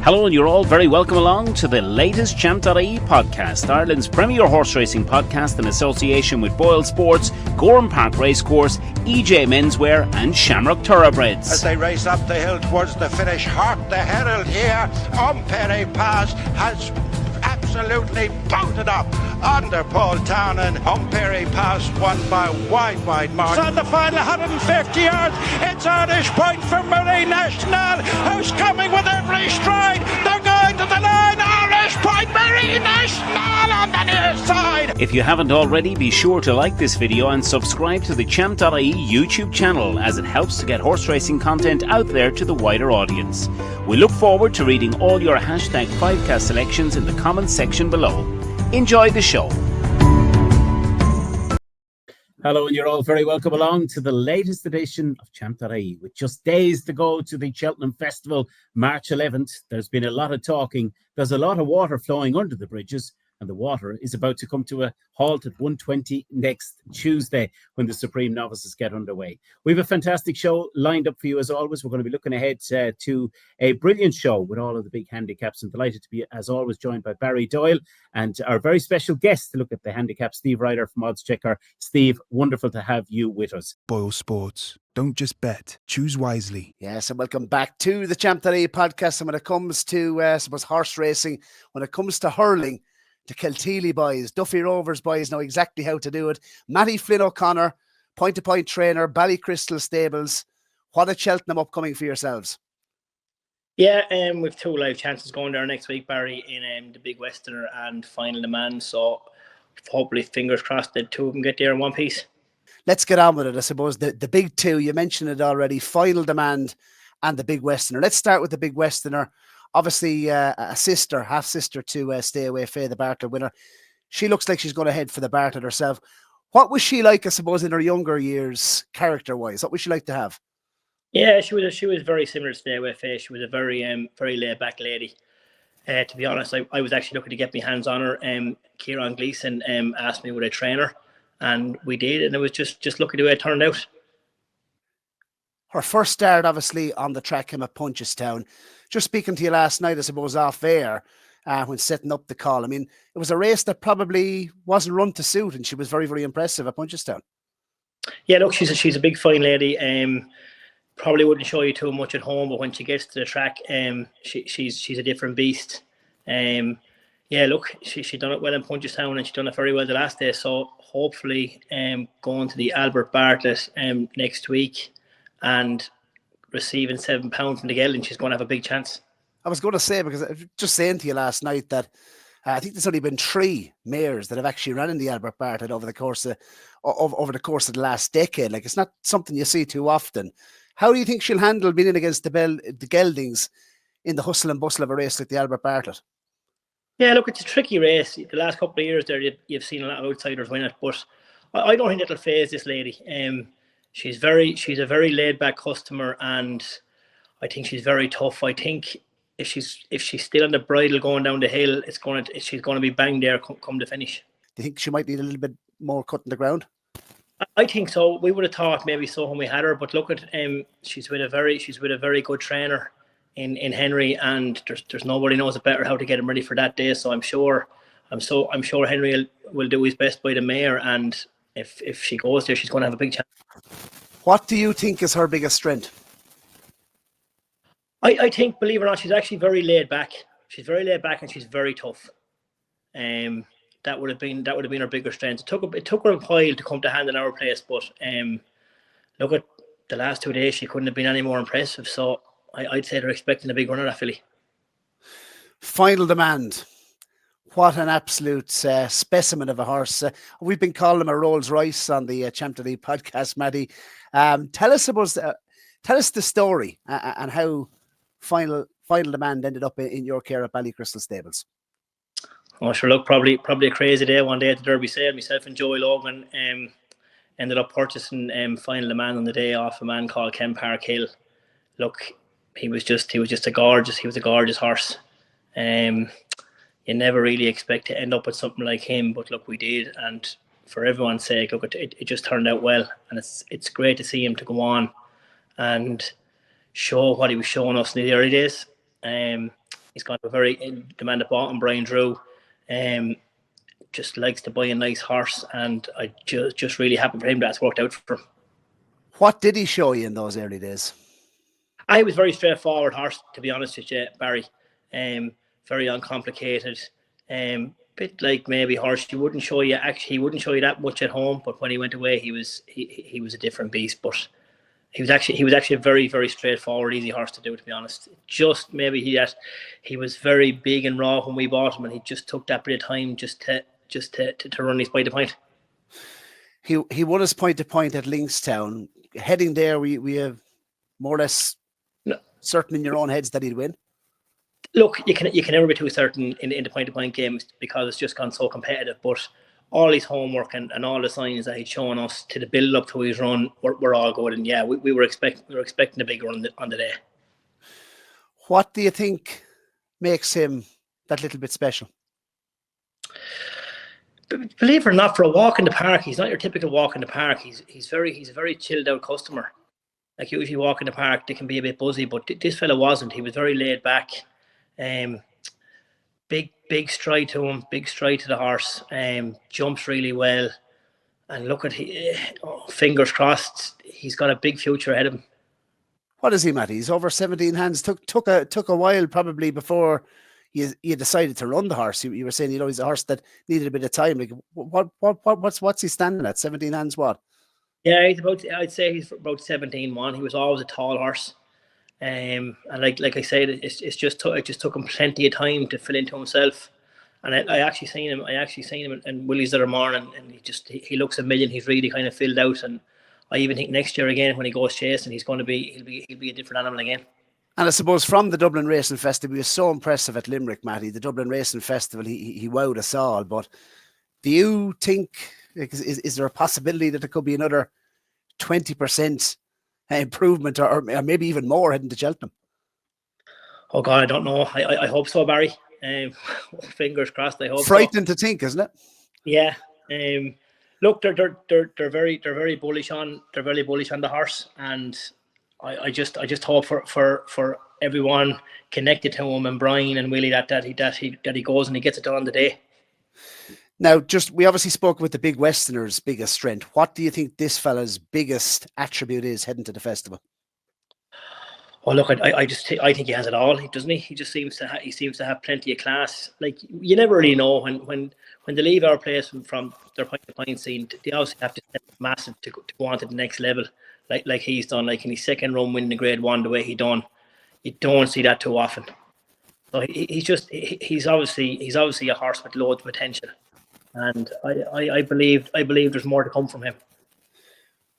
Hello, and you're all very welcome along to the latest Champ.ie podcast, Ireland's premier horse racing podcast in association with Boylesports, Gowran Park Racecourse, EJ Menswear and Shamrock Thoroughbreds. As they race up the hill towards the finish, Hart the Herald here on Perry Pass has absolutely bolted up under Paul Town, and Perry Pass won by wide margin. On the final 150 yards, it's Irish point for Marie National, who's coming with every stride. They're going to the line. Irish point, Marie National on the near side. If you haven't already, be sure to like this video and subscribe to the Champ.ie YouTube channel, as it helps to get horse racing content out there to the wider audience. We look forward to reading all your hashtag 5cast selections in the comments section below. Enjoy the show. Hello, and you're all very welcome along to the latest edition of Champ.ie. With just days to go to the Cheltenham Festival, March 11th, there's been a lot of talking. There's a lot of water flowing under the bridges, and the water is about to come to a halt at 1:20 next Tuesday when the Supreme Novices get underway. We have a fantastic show lined up for you as always. We're going to be looking ahead to a brilliant show with all of the big handicaps, and delighted to be, as always, joined by Barry Doyle and our very special guest to look at the handicap, Steve Ryder from Odds Checker. Steve, wonderful to have you with us. Boylesports. Don't just bet, choose wisely. Yes, and welcome back to the Champ.ie podcast. And when it comes to, horse racing, when it comes to hurling, the Kilteely boys, Duffy Rovers boys know exactly how to do it. Matty Flynn O'Connor, point-to-point trainer, Ballycrystal Stables. What a Cheltenham upcoming for yourselves. Yeah, we've 2 live chances going there next week, Barry, in the Big Westerner and Final Demand. So hopefully, fingers crossed, that 2 of them get there in one piece. Let's get on with it. I suppose the big 2, you mentioned it already, Final Demand and the Big Westerner. Let's start with the Big Westerner. Obviously, a half-sister to Stay Away Faye, the Bartlett winner. She looks like she's going to head for the Bartlett herself. What was she like, I suppose, in her younger years, character-wise? What would she like to have? Yeah, she was very similar to Stay Away Faye. She was a very laid-back lady. To be honest, I was actually looking to get my hands on her. Kieran Gleeson asked me would I train her, and we did, and it was just lucky the way it turned out. Her first start, obviously, on the track came at Punchestown. Just speaking to you last night, I suppose, off air, when setting up the call. I mean, it was a race that probably wasn't run to suit, and she was very, very impressive at Punchestown. Yeah, look, she's a big, fine lady. Probably wouldn't show you too much at home, but when she gets to the track, she's a different beast. Yeah, look, she done it well in Punchestown, and she done it very well the last day. So hopefully, going to the Albert Bartlett next week and receiving £7 from the gelding, she's going to have a big chance. I was going to say, because I was just saying to you last night that I think there's only been 3 mares that have actually run in the Albert Bartlett over the course of the last decade. Like, it's not something you see too often. How do you think she'll handle being in against the geldings in the hustle and bustle of a race like the Albert Bartlett? Yeah, look, it's a tricky race. The last couple of years there, you've seen a lot of outsiders win it, but I don't think it'll faze this lady. She's a very laid back customer, and I think she's very tough. I think if she's still on the bridle going down the hill, she's going to be banged there come the finish. Do you think she might need a little bit more cut in the ground? I think so. We would have thought maybe so when we had her, but look at she's with a very good trainer in Henry, and there's nobody knows it better how to get him ready for that day. So I'm sure Henry will do his best by the mare, and if she goes there, she's going to have a big chance. What do you think is her biggest strength? I think, believe it or not, she's actually very laid back. She's very laid back, and she's very tough. That would have been her bigger strength. It took her a while to come to hand in our place, but look at the last 2 days, she couldn't have been any more impressive. So I'd say they're expecting a big runner, that filly. Final Demand. What an absolute specimen of a horse. We've been calling him a Rolls Royce on the Champ.ie podcast, Matty. Tell us the story and how Final Demand ended up in your care at Ballycrystal Stables. Oh, sure. Look, probably a crazy day one day at the Derby sale. Myself and Joey Logan ended up purchasing Final Demand on the day off a man called Ken Parkhill. Look, he was just a gorgeous horse. You never really expect to end up with something like him, but look, we did, and for everyone's sake, look, it just turned out well, and it's great to see him to go on and show what he was showing us in the early days. He's got a very in demand at bottom. Brian Drew, just likes to buy a nice horse, and I just really happy for him that's worked out for him. What did he show you in those early days? I was very straightforward horse, to be honest with you, Barry. Very uncomplicated. Bit like maybe horse he wouldn't show you that much at home, but when he went away, he was a different beast. But he was actually a very, very straightforward, easy horse to do, to be honest. Just maybe he was very big and raw when we bought him, and he just took that bit of time just to run his point to point. He won his point to point at Linkstown. Heading there, we have more or less certain in your own heads that he'd win. Look, you can never be too certain in the point to point games because it's just gone so competitive. But all his homework and all the signs that he'd shown us to the build up to his run were all good. And yeah, we were expecting a big run on the day. What do you think makes him that little bit special? Believe it or not, for a walk in the park, he's not your typical walk in the park. He's a very chilled out customer. Like usually walk in the park, they can be a bit buzzy, but this fella wasn't. He was very laid back. Big stride to him, big stride to the horse. Jumps really well, and look at fingers crossed. He's got a big future ahead of him. What is he, Matty? He's over 17 hands. Took a while probably before you decided to run the horse. You were saying, he's a horse that needed a bit of time. Like what's he standing at? 17 hands what? Yeah, I'd say he's about 17-1. He was always a tall horse. And like I said, it just took him plenty of time to fill into himself. And I actually seen him in Willie's the other morning, and he looks a million. He's really kind of filled out, and I even think next year again when he goes chasing, he'll be a different animal again. And I suppose from the Dublin Racing Festival, he was so impressive at Limerick, Matty. The Dublin Racing Festival, he wowed us all. But do you think, is there a possibility that there could be another 20% improvement or maybe even more heading to Cheltenham? Oh God, I don't know. I hope so, Barry. Fingers crossed. I hope. Frightening to think, isn't it? Yeah. Look, they're very bullish on the horse, and I just hope for everyone connected to him and Brian and Willie that he goes and he gets it done on the day. Now, we obviously spoke with the big Westerner's biggest strength. What do you think this fella's biggest attribute is heading to the festival? Oh, look, I think he has it all, doesn't he? He just seems to have plenty of class. Like, you never really know when they leave our place from their point to point scene. They obviously have to step massive to go on to the next level, like he's done. Like in his second run winning the Grade 1 the way he done, you don't see that too often. So he's obviously a horse with loads of potential. And I believe there's more to come from him.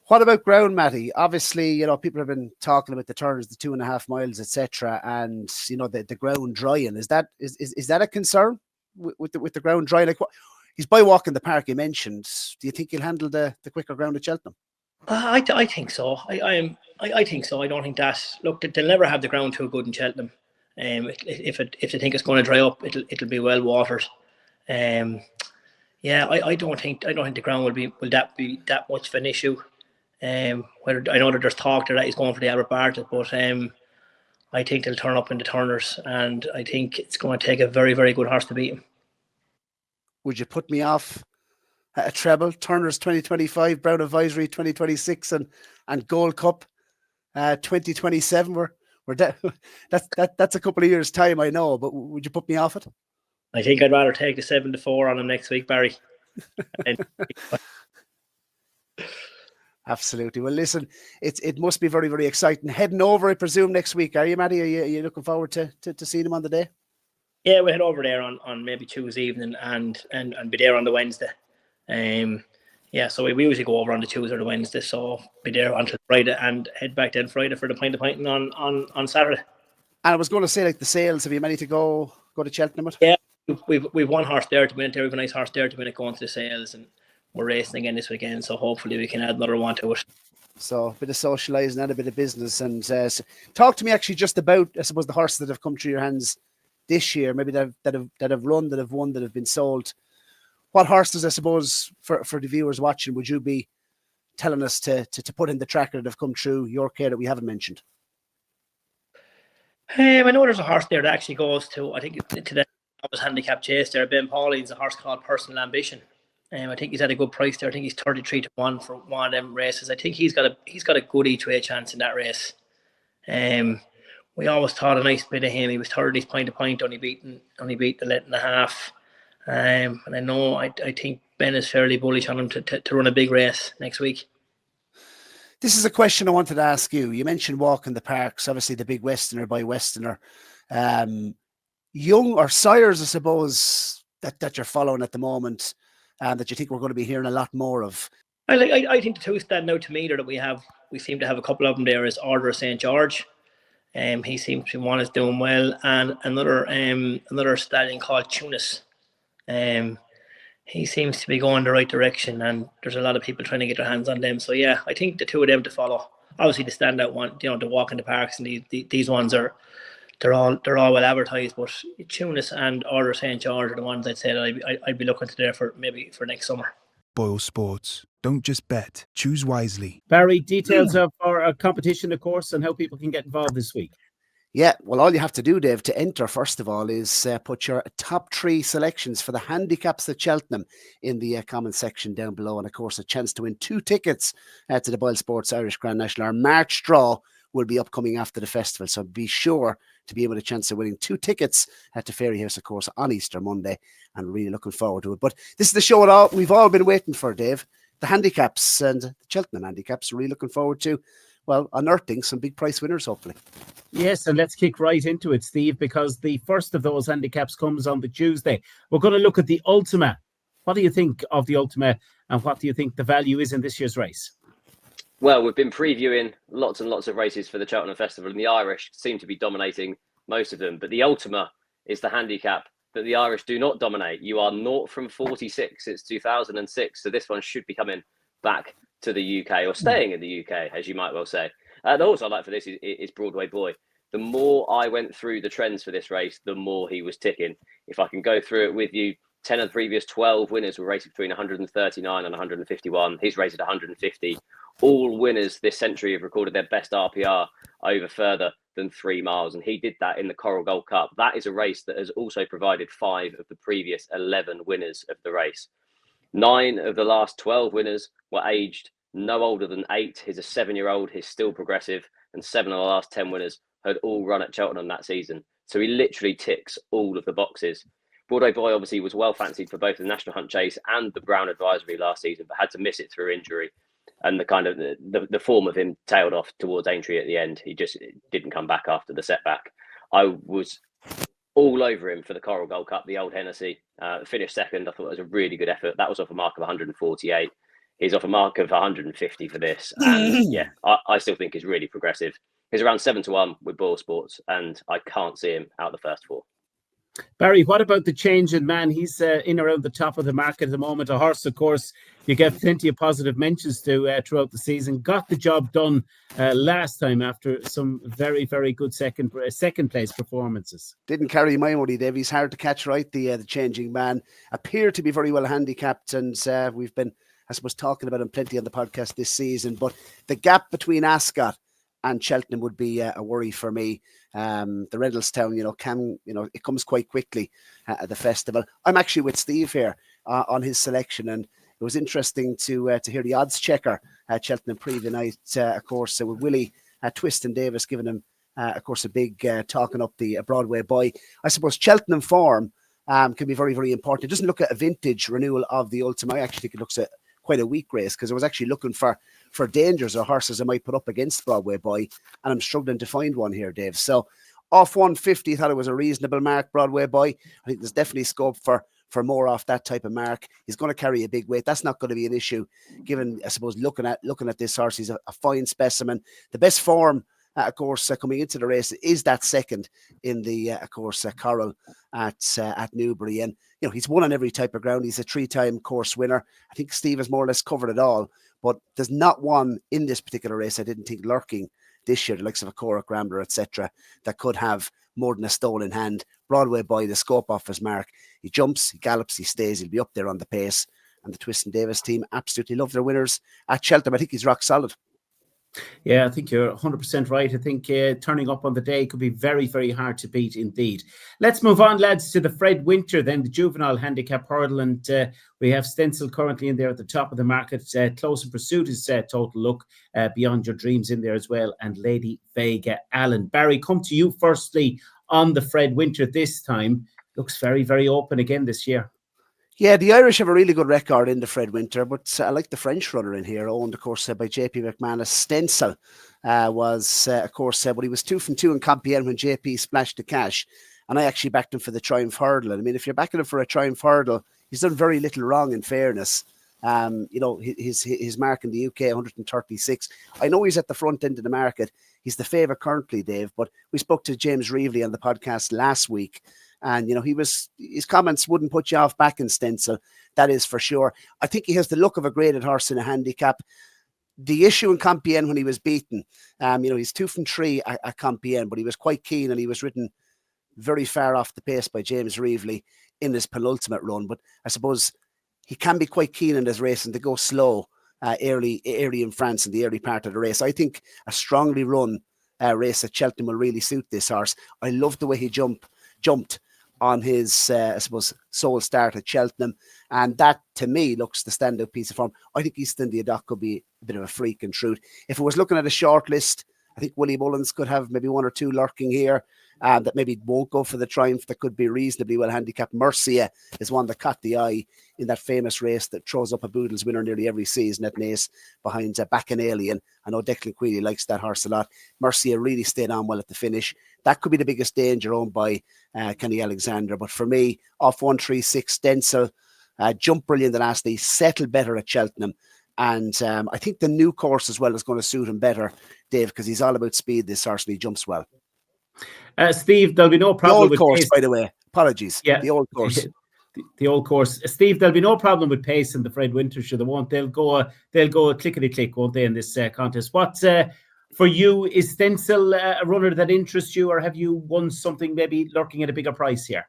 What about ground, Matty? Obviously, people have been talking about the turners, the 2.5 miles, etc., and the ground drying. Is that a concern with the ground drying? Like, he's by walking the park you mentioned. Do you think he'll handle the quicker ground at Cheltenham? I think so. I think so. I don't think that. Look, they'll never have the ground too good in Cheltenham. If they think it's going to dry up, it'll be well watered. Yeah, I don't think the ground will be that much of an issue. Whether I know that there's talk that he's going for the Albert Bartlett, but I think they'll turn up in the turners, and I think it's going to take a very, very good horse to beat him. Would you put me off a treble, Turners 2025, Brown Advisory 2026, and Gold Cup 2027? That's a couple of years' time, I know, but would you put me off it? I think I'd rather take the 7-4 on him next week, Barry. Absolutely. Well, listen, it must be very, very exciting. Heading over, I presume, next week. Are you, Matty? Are you looking forward to seeing him on the day? Yeah, we'll head over there on maybe Tuesday evening and be there on the Wednesday. Yeah, so we usually go over on the Tuesday or the Wednesday, so be there until Friday and head back then Friday for the pint of pinting on Saturday. And I was going to say, like, the sales, have you many to go to Cheltenham with? Yeah, we've one horse there to win it there. We've a nice horse there to win it going to the sales, and we're racing again this weekend, so hopefully we can add another one to it. So a bit of socialising and a bit of business. And talk to me actually just about, I suppose, the horses that have come through your hands this year, maybe that have run, that have won, that have been sold. What horses, I suppose, for the viewers watching, would you be telling us to put in the tracker that have come through your care that we haven't mentioned? I know there's a horse there that actually goes to, I think, to the Goffs Handicap Chase there. Ben Pauling's a horse called Personal Ambition. I think he's at a good price there. I think he's 33-1 for one of them races. I think he's got a good each way chance in that race. We always thought a nice bit of him. He was third, he's point to point, only beat the length and a half. And I know I think Ben is fairly bullish on him to run a big race next week. This is a question I wanted to ask you. You mentioned walking the parks, obviously the big Westerner by Westerner. Young or sires, I suppose, that you're following at the moment, that you think we're going to be hearing a lot more of. I think the two stand out to me there that we seem to have a couple of them there is Order of St. George. He seems to be one is doing well, and another stallion called Tunis. He seems to be going the right direction, and there's a lot of people trying to get their hands on them. So yeah, I think the two of them to follow. Obviously, the standout one, the walk in the parks, and these ones they're all well advertised. But Tunis and Order of St. George are the ones I'd say that I'd be looking to there for next summer. Boylesports. Don't just bet. Choose wisely. Barry, details of our competition, of course, and how people can get involved this week. Yeah, well, all you have to do, Dave, to enter, first of all, is put your top 3 selections for the handicaps at Cheltenham in the comment section down below. And, of course, a chance to win 2 tickets to the Boylesports Irish Grand National. Our March draw will be upcoming after the festival, so be sure to be able to chance of winning 2 tickets to Fairyhouse, of course, on Easter Monday, and really looking forward to it. But this is the show we've all been waiting for, Dave. The handicaps and the Cheltenham handicaps. Really looking forward to, well, unearthing some big price winners, hopefully. Yes, and let's kick right into it, Steve, because the first of those handicaps comes on the Tuesday. We're going to look at the Ultima. What do you think of the Ultima, and what do you think the value is in this year's race? Well, we've been previewing lots and lots of races for the Cheltenham Festival, and the Irish seem to be dominating most of them. But the Ultima is the handicap that the Irish do not dominate. You are 0 from 46. It's 2006, so this one should be coming back to the UK, or staying in the UK, as you might well say. The horse I like for this is Broadway Boy. The more I went through the trends for this race, the more he was ticking. If I can go through it with you, 10 of the previous 12 winners were racing between 139 and 151. He's rated 150. All winners this century have recorded their best RPR over further than 3 miles, and he did that in the Coral Gold Cup. That is a race that has also provided 5 of the previous 11 winners of the race. 9 of the last 12 winners were aged no older than 8. He's a 7-year-old. He's still progressive, and 7 of the last 10 winners had all run at Cheltenham that season. So he literally ticks all of the boxes. Broadway Boy obviously was well fancied for both the National Hunt Chase and the Brown Advisory last season, but had to miss it through injury. And the kind of the form of him tailed off towards Aintree at the end. He just didn't come back after the setback. I was all over him for the Coral Gold Cup, the Old Hennessy. Finished second. I thought it was a really good effort. That was off a mark of 148. He's off a mark of 150 for this. And yeah, I still think he's really progressive. He's around 7-1 with Boylesports, and I can't see him out the first 4. Barry, what about the change in man? He's in around the top of the market at the moment. A horse, of course, you get plenty of positive mentions to throughout the season. Got the job done last time after some very, very good second place performances. Didn't carry my money, Dave. He's hard to catch right. The changing man appeared to be very well handicapped, and we've been, I suppose, talking about him plenty on the podcast this season. But the gap between Ascot and Cheltenham would be a worry for me. The Redlestown, it comes quite quickly at the festival. I'm actually with Steve here on his selection, and it was interesting to hear the odds checker at Cheltenham preview night, of course, with Willie Twist and Davis giving him, of course, a big talking up the Broadway Boy. I suppose Cheltenham form can be very, very important. It doesn't look at a vintage renewal of the Ultima. I actually think it looks at quite a weak race, because I was actually looking for dangers or horses I might put up against Broadway Boy, and I'm struggling to find one here, Dave. So off 150, I thought it was a reasonable mark, Broadway Boy. I think there's definitely scope for more off that type of mark. He's going to carry a big weight. That's not going to be an issue, given, I suppose, looking at this horse. He's a fine specimen. The best form, of course, coming into the race is that second in the, of course, Coral at Newbury. And, he's won on every type of ground. He's a 3-time course winner. I think Steve has more or less covered it all. But there's not one in this particular race I didn't think lurking this year, the likes of a Corach Rambler, etc., that could have more than a stone in hand. Broadway Boy, the scope off his mark. He jumps, he gallops, he stays. He'll be up there on the pace. And the Twist and Davis team absolutely love their winners at Cheltenham. I think he's rock solid. Yeah, I think you're 100% right. I think turning up on the day could be very, very hard to beat indeed. Let's move on, lads, to the Fred Winter, then the juvenile handicap hurdle. And we have Stencil currently in there at the top of the market. Close in Pursuit is Total Look, Beyond Your Dreams in there as well, and Lady Vega Allen. Barry, come to you firstly on the Fred Winter this time. Looks very, very open again this year. Yeah, the Irish have a really good record in the Fred Winter, but I like the French runner in here, owned, of course, by JP McManus. Stencil was, of course, but he was 2 from 2 in Compiègne when JP splashed the cash. And I actually backed him for the Triumph Hurdle. And I mean, if you're backing him for a Triumph Hurdle, he's done very little wrong, in fairness. His mark in the UK, 136. I know he's at the front end of the market. He's the favourite currently, Dave, but we spoke to James Reevely on the podcast last week. And, his comments wouldn't put you off backing Stencil. That is for sure. I think he has the look of a graded horse in a handicap. The issue in Compiègne when he was beaten, he's 2 from 3 at Compiègne, but he was quite keen and he was ridden very far off the pace by James Reevely in his penultimate run. But I suppose he can be quite keen in his race and to go slow early in France in the early part of the race. I think a strongly run race at Cheltenham will really suit this horse. I love the way he jumped on his, sole start at Cheltenham. And that, to me, looks the standout piece of form. I think Easton Diodoc could be a bit of a freak and truth. If it was looking at a short list, I think Willie Mullins could have maybe 1 or 2 lurking here that maybe won't go for the Triumph, that could be reasonably well handicapped. Mercia is one that caught the eye in that famous race that throws up a Boodles winner nearly every season at Naas behind Bacchanalian. I know Declan Queally likes that horse a lot. Mercia really stayed on well at the finish. That could be the biggest danger owned by Kenny Alexander. But for me, off 136, Stencil, jumped brilliant the last day, settled better at Cheltenham. And I think the new course as well is going to suit him better, Dave, because he's all about speed, this horse, and he jumps well. Steve, there'll be no problem with with course, pace. By the way. Apologies. Yeah, the old course. The old course. Steve, there'll be no problem with pace in the Fred Winter show. They'll go clickety click, won't they, in this contest? What for you is Stencil a runner that interests you, or have you won something maybe lurking at a bigger price here?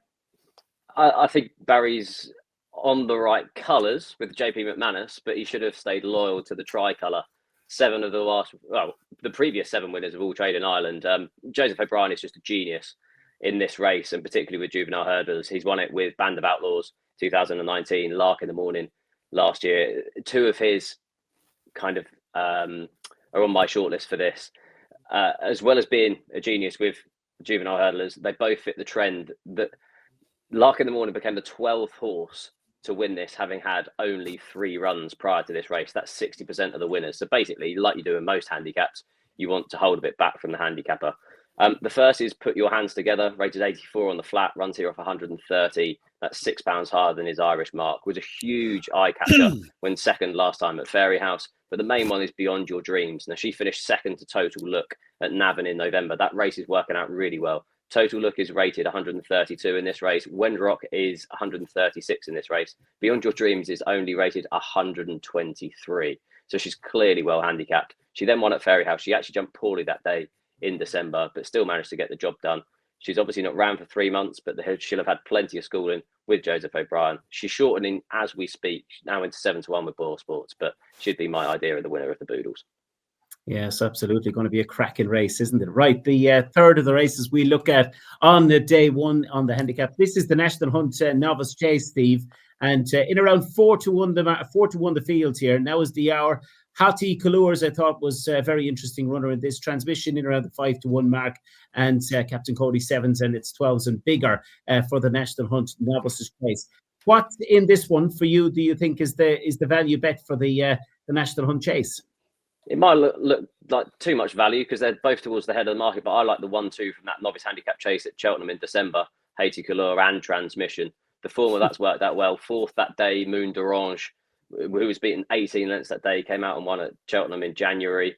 I think Barry's on the right colours with JP McManus, but he should have stayed loyal to the tricolour. 7 of the previous 7 winners of all trade in Ireland. Joseph O'Brien is just a genius in this race, and particularly with juvenile hurdlers. He's won it with Band of Outlaws 2019, Lark in the Morning last year. 2 of his kind of are on my shortlist for this. As well as being a genius with juvenile hurdlers, they both fit the trend that Lark in the Morning became the 12th horse to win this, having had only 3 runs prior to this race. That's 60% of the winners. So basically, like you do in most handicaps, you want to hold a bit back from the handicapper. The first is Put Your Hands Together, rated 84 on the flat, runs here off 130. That's £6 higher than his Irish mark. Was a huge eye catcher when second last time at Fairyhouse. But the main one is Beyond Your Dreams. Now, she finished second to Total Look at Navan in November. That race is working out really well. Total Look is rated 132 in this race. Wendrock is 136 in this race. Beyond Your Dreams is only rated 123. So she's clearly well handicapped. She then won at Fairyhouse. She actually jumped poorly that day in December, but still managed to get the job done. She's obviously not ran for 3 months, but she'll have had plenty of schooling with Joseph O'Brien. She's shortening as we speak, now into 7-1 with Boylesports, but she'd be my idea of the winner of the Boodles. Yes, absolutely. Going to be a cracking race, isn't it? Right. The third of the races we look at on the day 1 on the handicap. This is the National Hunt Novice Chase, Steve. And in around 4-1 the field here. Now is the hour. Hati Kalours, I thought, was a very interesting runner in this transmission in around the 5-1 mark. And Captain Cody 7s and it's 12s and bigger for the National Hunt Novice Chase. What in this one for you do you think is the value bet for the National Hunt Chase? It might look like too much value because they're both towards the head of the market, but I like the 1-2 from that novice handicap chase at Cheltenham in December, Haiti Kalour and Transmission. The form of that's worked out well. 4th that day, Moon d'Orange, who was beaten 18 lengths that day, came out and won at Cheltenham in January.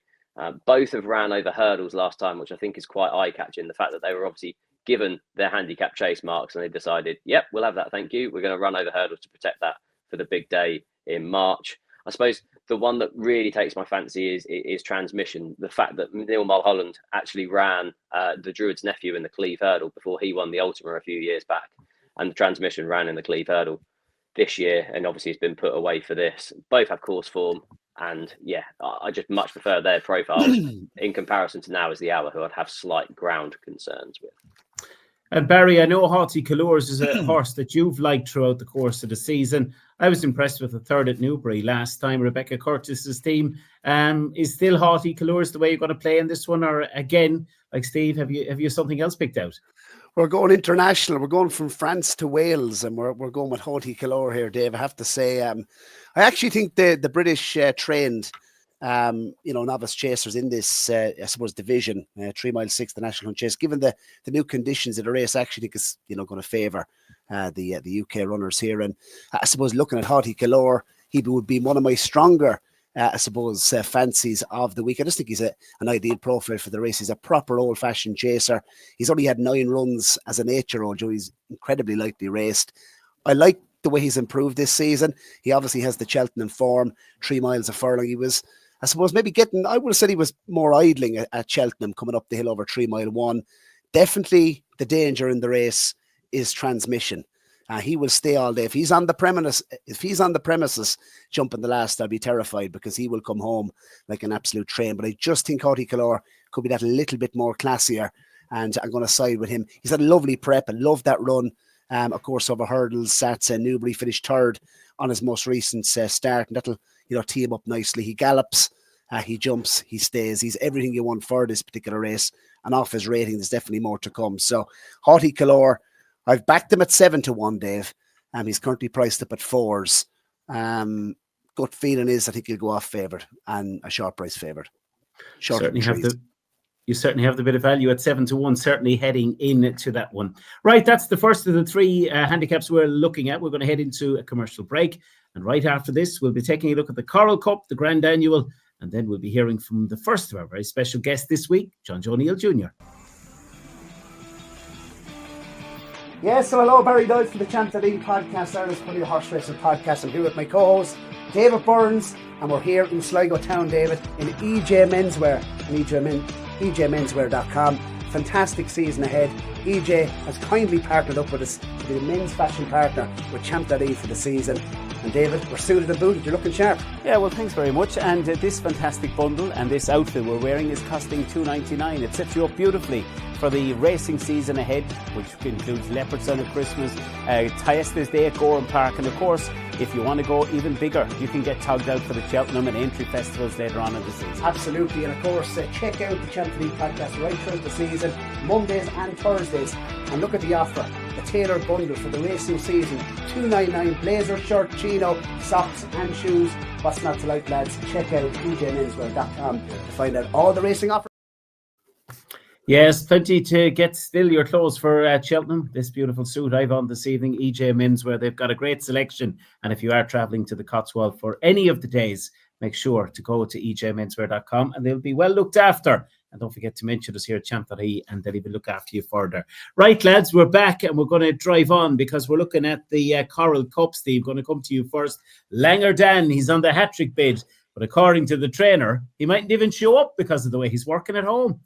Both have ran over hurdles last time, which I think is quite eye-catching. The fact that they were obviously given their handicap chase marks and they decided, yep, we'll have that, thank you. We're going to run over hurdles to protect that for the big day in March. I suppose the one that really takes my fancy is Transmission. The fact that Neil Mulholland actually ran the Druid's Nephew in the Cleve Hurdle before he won the Ultima a few years back. And the Transmission ran in the Cleve Hurdle this year, and obviously has been put away for this. Both have course form. And yeah, I just much prefer their profiles in comparison to Now Is the Hour, who I'd have slight ground concerns with. And Barry, I know Haughty Colours is a horse that you've liked throughout the course of the season. I was impressed with the third at Newbury last time. Rebecca Curtis's team. Is still Haughty Colours the way you're going to play in this one, or again, like Steve, have you something else picked out? We're going international. We're going from France to Wales, and we're going with Haughty Colour here, Dave. I have to say, I actually think the British trained, novice chasers in this, I suppose, division, 3 mile 6, the National Hunt Chase, given the new conditions of the race, I actually think is, going to favour the UK runners here. And I suppose looking at Haughty Colour, he would be one of my stronger, fancies of the week. I just think he's an ideal profile for the race. He's a proper old-fashioned chaser. He's only had 9 runs as an 8-year-old, Joe. He's incredibly lightly raced. I like the way he's improved this season. He obviously has the Cheltenham form, 3 miles a furlong. He was, I suppose, maybe I would have said he was more idling at Cheltenham coming up the hill over 3 mile 1. Definitely the danger in the race is transmission. He will stay all day. If he's on the premises jumping the last, I'll be terrified, because he will come home like an absolute train. But I just think Haughty Colour could be that a little bit more classier, and I'm going to side with him. He's had a lovely prep. I love that run. Of course, over hurdles, Sats and Newbury, finished third on his most recent start, and that'll tee him up nicely. He gallops, he jumps, he stays. He's everything you want for this particular race, and off his rating, there's definitely more to come. So Haughty Colour, I've backed him at 7-1, Dave. He's currently priced up at 4s. Gut feeling is I think he'll go off favoured and a short price favoured. You certainly have the bit of value at 7-1, certainly heading into that one. Right, that's the first of the 3 handicaps we're looking at. We're going to head into a commercial break. And right after this, we'll be taking a look at the Coral Cup, the Grand Annual, and then we'll be hearing from the first of our very special guests this week, Jonjo O'Neill Jr. Yes, so hello, Barry Doyle from the Champ.ie podcast, Ireland's Pulling Horse Racing podcast. I'm here with my co-host, David Byrnes, and we're here in Sligo Town, David, in EJ Menswear, and EJMenswear.com. Fantastic season ahead. EJ has kindly partnered up with us to be the men's fashion partner with Champ.ie for the season. And David, we're suited and booted. You're looking sharp. Yeah, well, thanks very much. And this fantastic bundle and this outfit we're wearing is costing $2.99. It sets you up beautifully for the racing season ahead, which includes Leopard Son at Christmas, Thyestes Day at Gowran Park, and of course, if you want to go even bigger, you can get togged out for the Cheltenham and entry festivals later on in the season. Absolutely, and of course, check out the Champ.ie podcast right throughout the season, Mondays and Thursdays, and look at the offer, a tailored bundle for the racing season, $2.99, blazer, shirt, chino, socks and shoes. What's not to like, lads? Check out EJMenswear.com to find out all the racing offers. Yes, plenty to get still your clothes for Cheltenham. This beautiful suit I've on this evening, EJ Menswear. They've got a great selection. And if you are travelling to the Cotswold for any of the days, make sure to go to ejmenswear.com and they'll be well looked after. And don't forget to mention us here at Champ.ie and they'll even look after you further. Right, lads, we're back and we're going to drive on because we're looking at the Coral Cup, Steve. Going to come to you first. Langer Dan, he's on the hat-trick bid. But according to the trainer, he mightn't even show up because of the way he's working at home.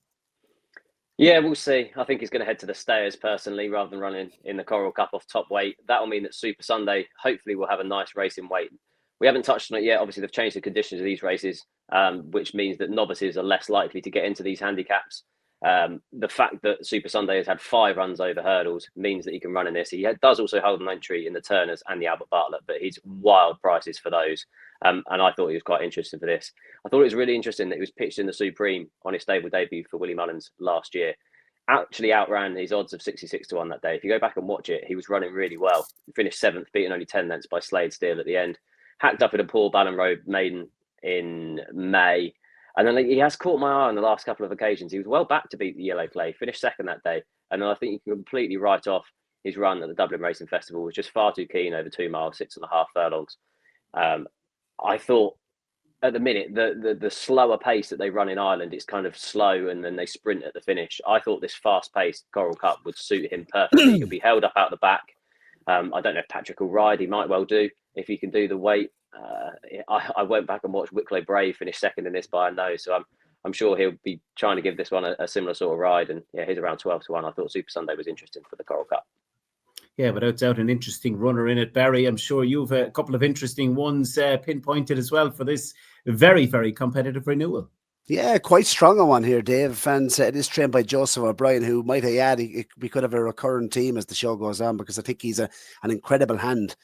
Yeah, we'll see. I think he's going to head to the stayers personally rather than running in the Coral Cup off top weight. That will mean that Super Sunday hopefully will have a nice race in weight. We haven't touched on it yet. Obviously, they've changed the conditions of these races, which means that novices are less likely to get into these handicaps. The fact that Super Sunday has had 5 runs over hurdles means that he can run in this. He does also hold an entry in the Turners and the Albert Bartlett, but he's wild prices for those. And I thought he was quite interesting for this. I thought it was really interesting that he was pitched in the Supreme on his stable debut for Willie Mullins last year. Actually outran his odds of 66-1 that day. If you go back and watch it, he was running really well. He finished 7th, beaten only 10 lengths by Slade Steele at the end. Hacked up in a Paul Bannon Road maiden in May. And then he has caught my eye on the last couple of occasions. He was well back to beat the Yellow Clay, finished 2nd that day. And then I think you can completely write off his run at the Dublin Racing Festival, was just far too keen over 2 miles, 6.5 furlongs. I thought at the minute, the slower pace that they run in Ireland, it's kind of slow and then they sprint at the finish. I thought this fast-paced Coral Cup would suit him perfectly. He'll be held up out the back. I don't know if Patrick will ride. He might well do if he can do the weight. I went back and watched Wicklow Brave finish 2nd in this by a nose, so I'm sure he'll be trying to give this one a similar sort of ride. And yeah, he's around 12-1. I thought Super Sunday was interesting for the Coral Cup. Yeah, without doubt, an interesting runner in it. Barry, I'm sure you've a couple of interesting ones pinpointed as well for this very, very competitive renewal. Yeah, quite strong on one here, Dave. And it is trained by Joseph O'Brien, who might I add, we could have a recurrent team as the show goes on, because I think he's an incredible hand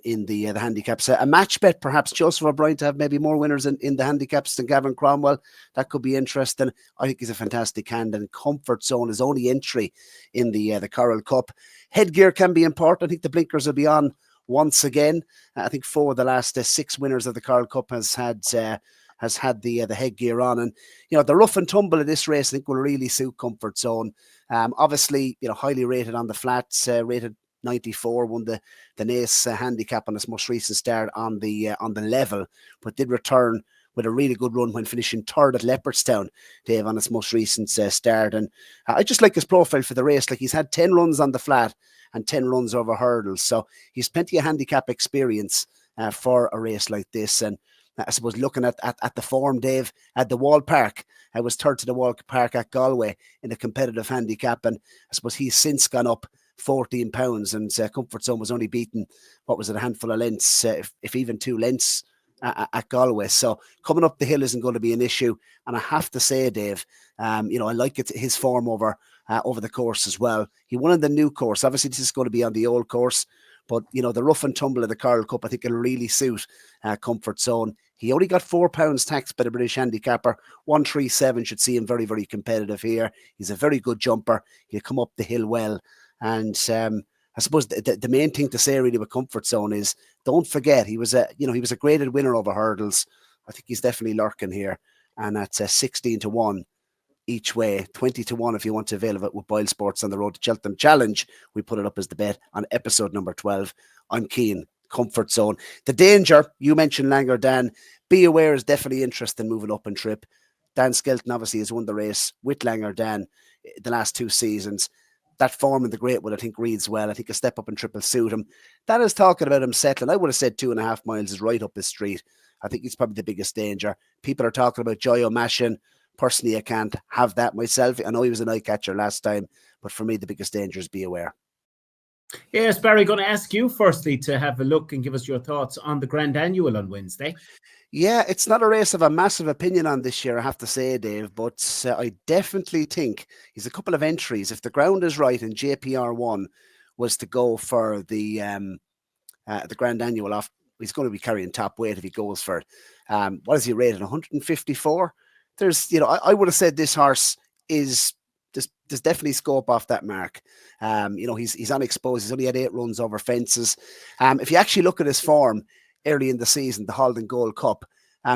in the handicaps. A match bet, perhaps, Joseph O'Brien to have maybe more winners in the handicaps than Gavin Cromwell. That could be interesting. I think he's a fantastic hand, and Comfort Zone is only entry in the Coral Cup. Headgear can be important. I think the blinkers will be on once again. I think 4 of the last 6 winners of the Coral Cup has had the headgear on, and the rough and tumble of this race I think will really suit Comfort Zone. Obviously, highly rated on the flats, rated 94, won the Naas handicap on his most recent start on the level, but did return with a really good run when finishing 3rd at Leopardstown, Dave, on his most recent start. And I just like his profile for the race. Like, he's had 10 runs on the flat and 10 runs over hurdles, so he's plenty of handicap experience for a race like this. And I suppose looking at the form, Dave, at the Wall Park, I was 3rd to the Wall Park at Galway in a competitive handicap, and I suppose he's since gone up 14 pounds, and Comfort Zone was only beaten, what was it, a handful of lengths, if even 2 lengths at Galway. So coming up the hill isn't going to be an issue. And I have to say, Dave, I like his form over the course as well. He won on the new course. Obviously, this is going to be on the old course, but the rough and tumble of the Coral Cup, I think it'll really suit Comfort Zone. He only got £4 taxed by the British handicapper. 137 should see him very, very competitive here. He's a very good jumper. He'll come up the hill well. And I suppose the main thing to say really with Comfort Zone is, don't forget, he was a graded winner over hurdles. I think he's definitely lurking here. And that's 16 to 1 each way, 20 to 1 if you want to avail of it with Boylesports on the road to Cheltenham Challenge. We put it up as the bet on episode number 12. I'm keen. Comfort Zone. The danger, you mentioned Langer Dan. Be Aware is definitely interested in moving up in trip. Dan Skelton obviously has won the race with Langer Dan the last 2 seasons. That form in the Greatwood, I think, reads well. I think a step up in trip will suit him. Dan is talking about him settling. I would have said 2.5 miles is right up his street. I think he's probably the biggest danger. People are talking about Joy O'Mashin. Personally, I can't have that myself. I know he was an eye catcher last time, but for me, the biggest danger is Be Aware. Yes, Barry, going to ask you firstly to have a look and give us your thoughts on the Grand Annual on Wednesday. Yeah, it's not a race of a massive opinion on this year, I have to say, Dave, but I definitely think he's a couple of entries. If the ground is right and JPR1 was to go for the Grand Annual off, he's going to be carrying top weight if he goes for it. What is he rated? 154? There's, I would have said this horse is, there's definitely scope off that mark. He's unexposed. He's only had 8 runs over fences. If you actually look at his form early in the season, the Halden Gold Cup,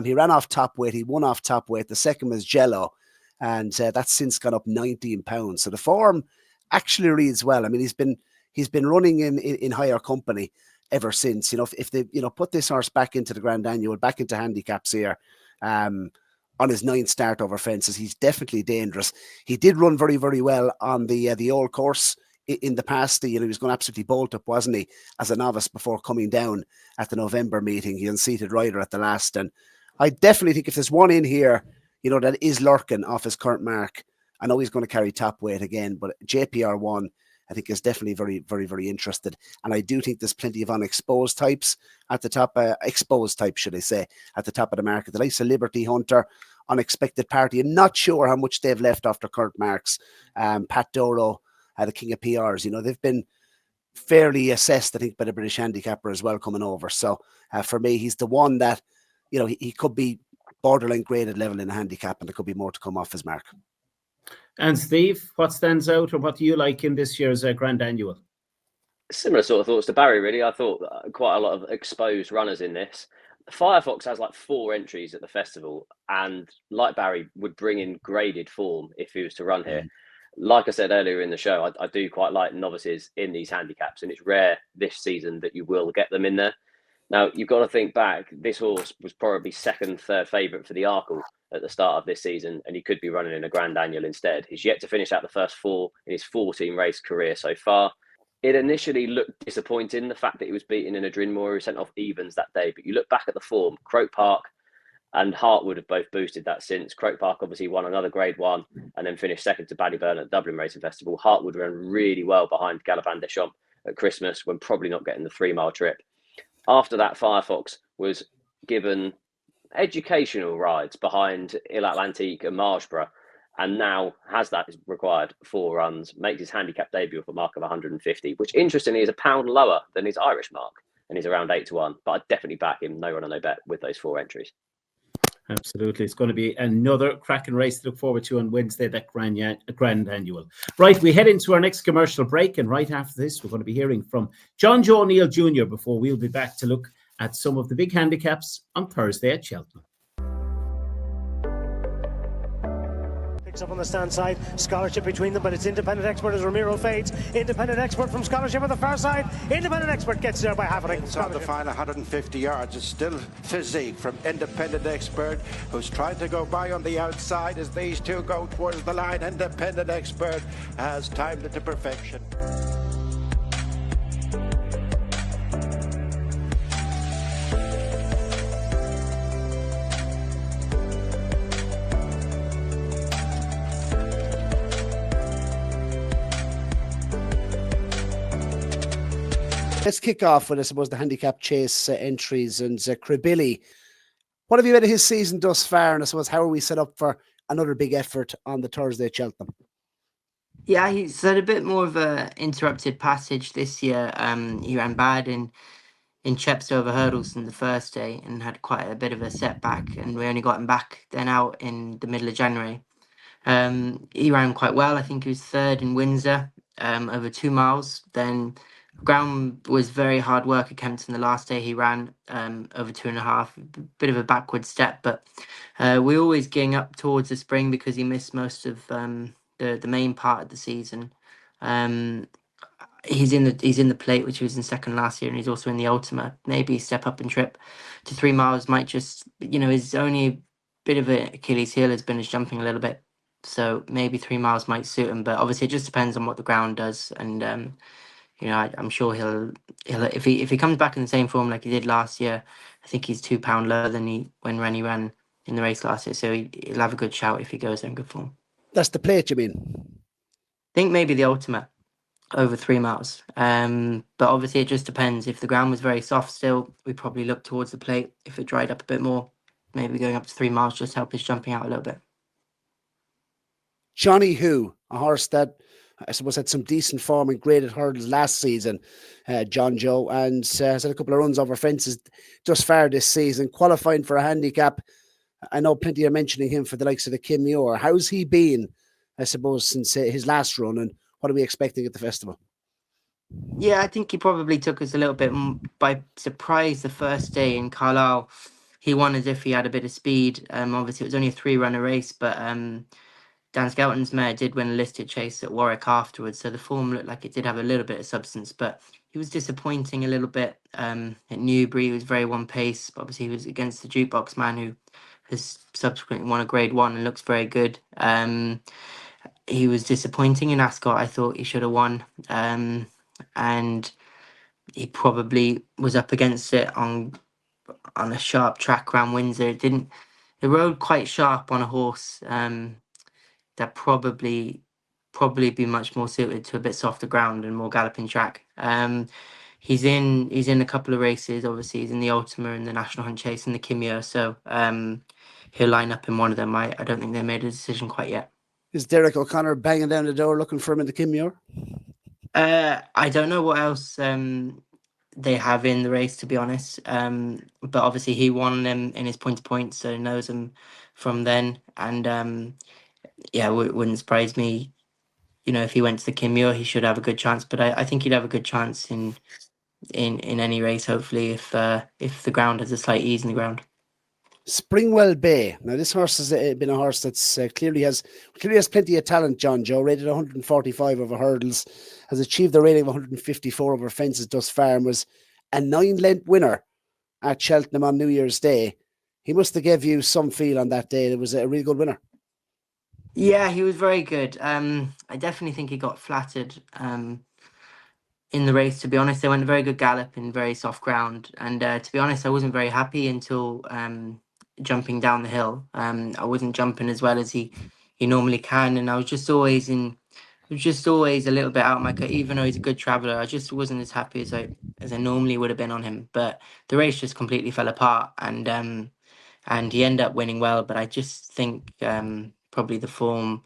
he ran off top weight. He won off top weight. The second was Jello, and that's since gone up 19 pounds. So the form actually reads well. I mean, he's been running in higher company ever since. If they put this horse back into the Grand Annual, back into handicaps here, on his 9th start over fences, he's definitely dangerous. He did run very, very well on the old course in the past. He was going absolutely bolt up, wasn't he, as a novice before coming down at the November meeting. He unseated Ryder at the last. And I definitely think if there's one in here, that is lurking off his current mark, I know he's going to carry top weight again, but JPR1, I think, is definitely very, very, very interested. And I do think there's plenty of unexposed types at the top, exposed types, should I say, at the top of the market. The likes of Liberty Hunter, Unexpected Party. I'm not sure how much they've left after current marks. Pat Doro, the king of PRs, they've been fairly assessed, I think, by the British handicapper as well coming over. So for me, he's the one that, he could be borderline graded level in a handicap, and there could be more to come off his mark. And Steve, what stands out, or what do you like in this year's Grand Annual? Similar sort of thoughts to Barry, really. I thought quite a lot of exposed runners in this. Firefox has like 4 entries at the festival, and like Barry, would bring in graded form if he was to run here. Like I said earlier in the show, I do quite like novices in these handicaps, and it's rare this season that you will get them in there. Now, you've got to think back, this horse was probably 2nd, 3rd favourite for the Arkle at the start of this season, and he could be running in a Grand Annual instead. He's yet to finish out the first 4 in his 14 race career so far. It initially looked disappointing, the fact that he was beaten in a Drinmore, who sent off evens that day. But you look back at the form, Croke Park and Hartwood have both boosted that since. Croke Park obviously won another Grade 1 and then finished 2nd to Ballyburn at the Dublin Racing Festival. Hartwood ran really well behind Gallivan Deschamps at Christmas when probably not getting the 3-mile trip. After that, Firefox was given educational rides behind Il Atlantique and Marlborough, and now has that required 4 runs, makes his handicap debut with a mark of 150, which interestingly is a pound lower than his Irish mark, and he's around 8-1. But I'd definitely back him, no runner, no bet, with those 4 entries. Absolutely. It's going to be another cracking race to look forward to on Wednesday, that Grand Annual. Right, we head into our next commercial break, and right after this, we're going to be hearing from Jonjo O'Neill Jr. before we'll be back to look at some of the big handicaps on Thursday at Cheltenham. Up on the stand side, Scholarship between them, but it's Independent Expert as Ramiro fades. Independent Expert from Scholarship on the far side. Independent Expert gets there by half a length. It's on the final 150 yards. It's still physique from Independent Expert, who's trying to go by on the outside as these two go towards the line. Independent Expert has timed it to perfection. Let's kick off with, I suppose, the handicap chase entries. And Cribilli, what have you made of his season thus far? And I suppose, how are we set up for another big effort on the Thursday at Cheltenham? Yeah, he's had a bit more of a interrupted passage this year. He ran bad in Cheps over hurdles in the first day and had quite a bit of a setback, and we only got him back then out in the middle of January. He ran quite well. I think he was 3rd in Windsor over 2 miles. Then ground was very hard work at Kempton the last day he ran over 2.5, bit of a backward step, but we're always getting up towards the spring because he missed most of the main part of the season. He's in the plate, which he was in 2nd last year, and he's also in the Ultima. Maybe step up and trip to 3 miles might just, his only bit of an Achilles heel has been his jumping a little bit, so maybe 3 miles might suit him, but obviously it just depends on what the ground does. And I'm sure he'll if he comes back in the same form like he did last year. I think he's £2 lower than when Rennie ran in the race last year, so he'll have a good shout if he goes there in good form. That's the plate, you mean? I think maybe the Ultima over 3 miles. But obviously it just depends. If the ground was very soft still, we probably look towards the plate. If it dried up a bit more, maybe going up to 3 miles just help his jumping out a little bit. Johnny Who, a horse that I suppose had some decent form in graded hurdles last season, Jonjo, and has had a couple of runs over fences just far this season, qualifying for a handicap. I know plenty are mentioning him for the likes of the Kim Muir. How's he been, I suppose, since his last run, and what are we expecting at the festival? Yeah, I think he probably took us a little bit by surprise the first day in Carlisle. He won as if he had a bit of speed. Obviously, it was only a 3-runner race, but Dan Skelton's mare did win a listed chase at Warwick afterwards, so the form looked like it did have a little bit of substance, but he was disappointing a little bit at Newbury. He was very one pace, but obviously he was against the jukebox man who has subsequently won a Grade 1 and looks very good. He was disappointing in Ascot. I thought he should have won, and he probably was up against it on a sharp track around Windsor. It rode quite sharp on a horse that probably be much more suited to a bit softer ground and more galloping track. He's in a couple of races. Obviously, he's in the Ultima and the National Hunt Chase and the Kim Muir, so he'll line up in one of them. I don't think they made a decision quite yet. Is Derek O'Connor banging down the door looking for him in the Kim Muir? I don't know what else they have in the race, to be honest. But obviously he won them in his point-to-point, so he knows them from then. And yeah, it wouldn't surprise me. If he went to the Kim Muir, he should have a good chance. But I think he'd have a good chance in any race, hopefully, if the ground has a slight ease in the ground. Springwell Bay. Now, this horse has been a horse that's clearly has plenty of talent. Jonjo, rated 145 over hurdles, has achieved a rating of 154 over fences thus far, and was a 9-length winner at Cheltenham on New Year's Day. He must have gave you some feel on that day. It was a really good winner. Yeah, he was very good. I definitely think he got flattered in the race, to be honest. They went a very good gallop in very soft ground. And to be honest, I wasn't very happy until jumping down the hill. I wasn't jumping as well as he normally can. And I was just always in was just always a little bit out of my cut. Even though he's a good traveller, I just wasn't as happy as I normally would have been on him. But the race just completely fell apart, and he ended up winning well. But I just think probably the form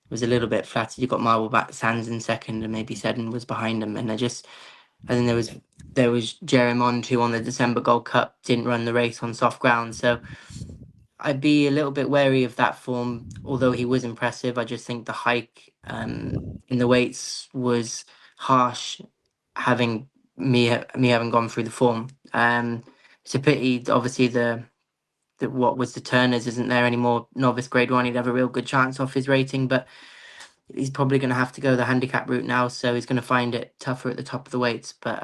was a little bit flattered. You got Marble back Sands in second, and maybe Seddon was behind him. And I think there was Jeremond who on the December Gold Cup didn't run the race on soft ground, so I'd be a little bit wary of that form. Although he was impressive, I just think the hike in the weights was harsh. Having me having gone through the form, it's a pity. Obviously, the what was the Turners isn't there anymore. Novice Grade One, he'd have a real good chance off his rating, but he's probably going to have to go the handicap route now, so he's going to find it tougher at the top of the weights. But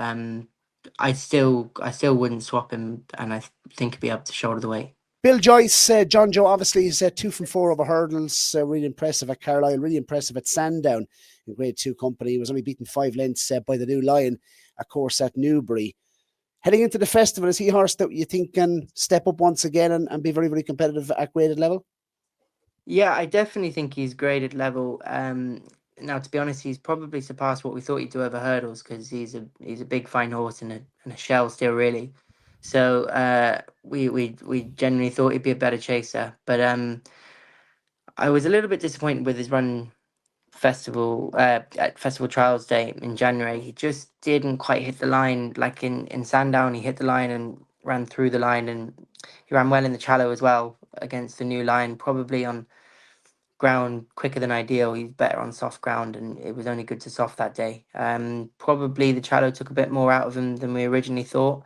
I still wouldn't swap him, and think he'd be able to shoulder the weight. Bill Joyce, Jonjo, obviously he's 2 from 4 over hurdles, really impressive at Carlisle, really impressive at Sandown in Grade 2 company. He was only beaten 5 lengths by the new Lion, of course, at Newbury. Heading into the festival, is he a horse that you think can step up once again and be very, very competitive at graded level? Yeah, I definitely think he's graded level. Now, to be honest, he's probably surpassed what we thought he'd do over hurdles, because he's a big fine horse and a shell still, really. So we genuinely thought he'd be a better chaser, but I was a little bit disappointed with his run at Festival Trials Day in January. He just didn't quite hit the line. Like in Sandown, he hit the line and ran through the line, and he ran well in the Challow as well against the new line, probably on ground quicker than ideal. He's better on soft ground, and it was only good to soft that day. Probably the Challow took a bit more out of him than we originally thought.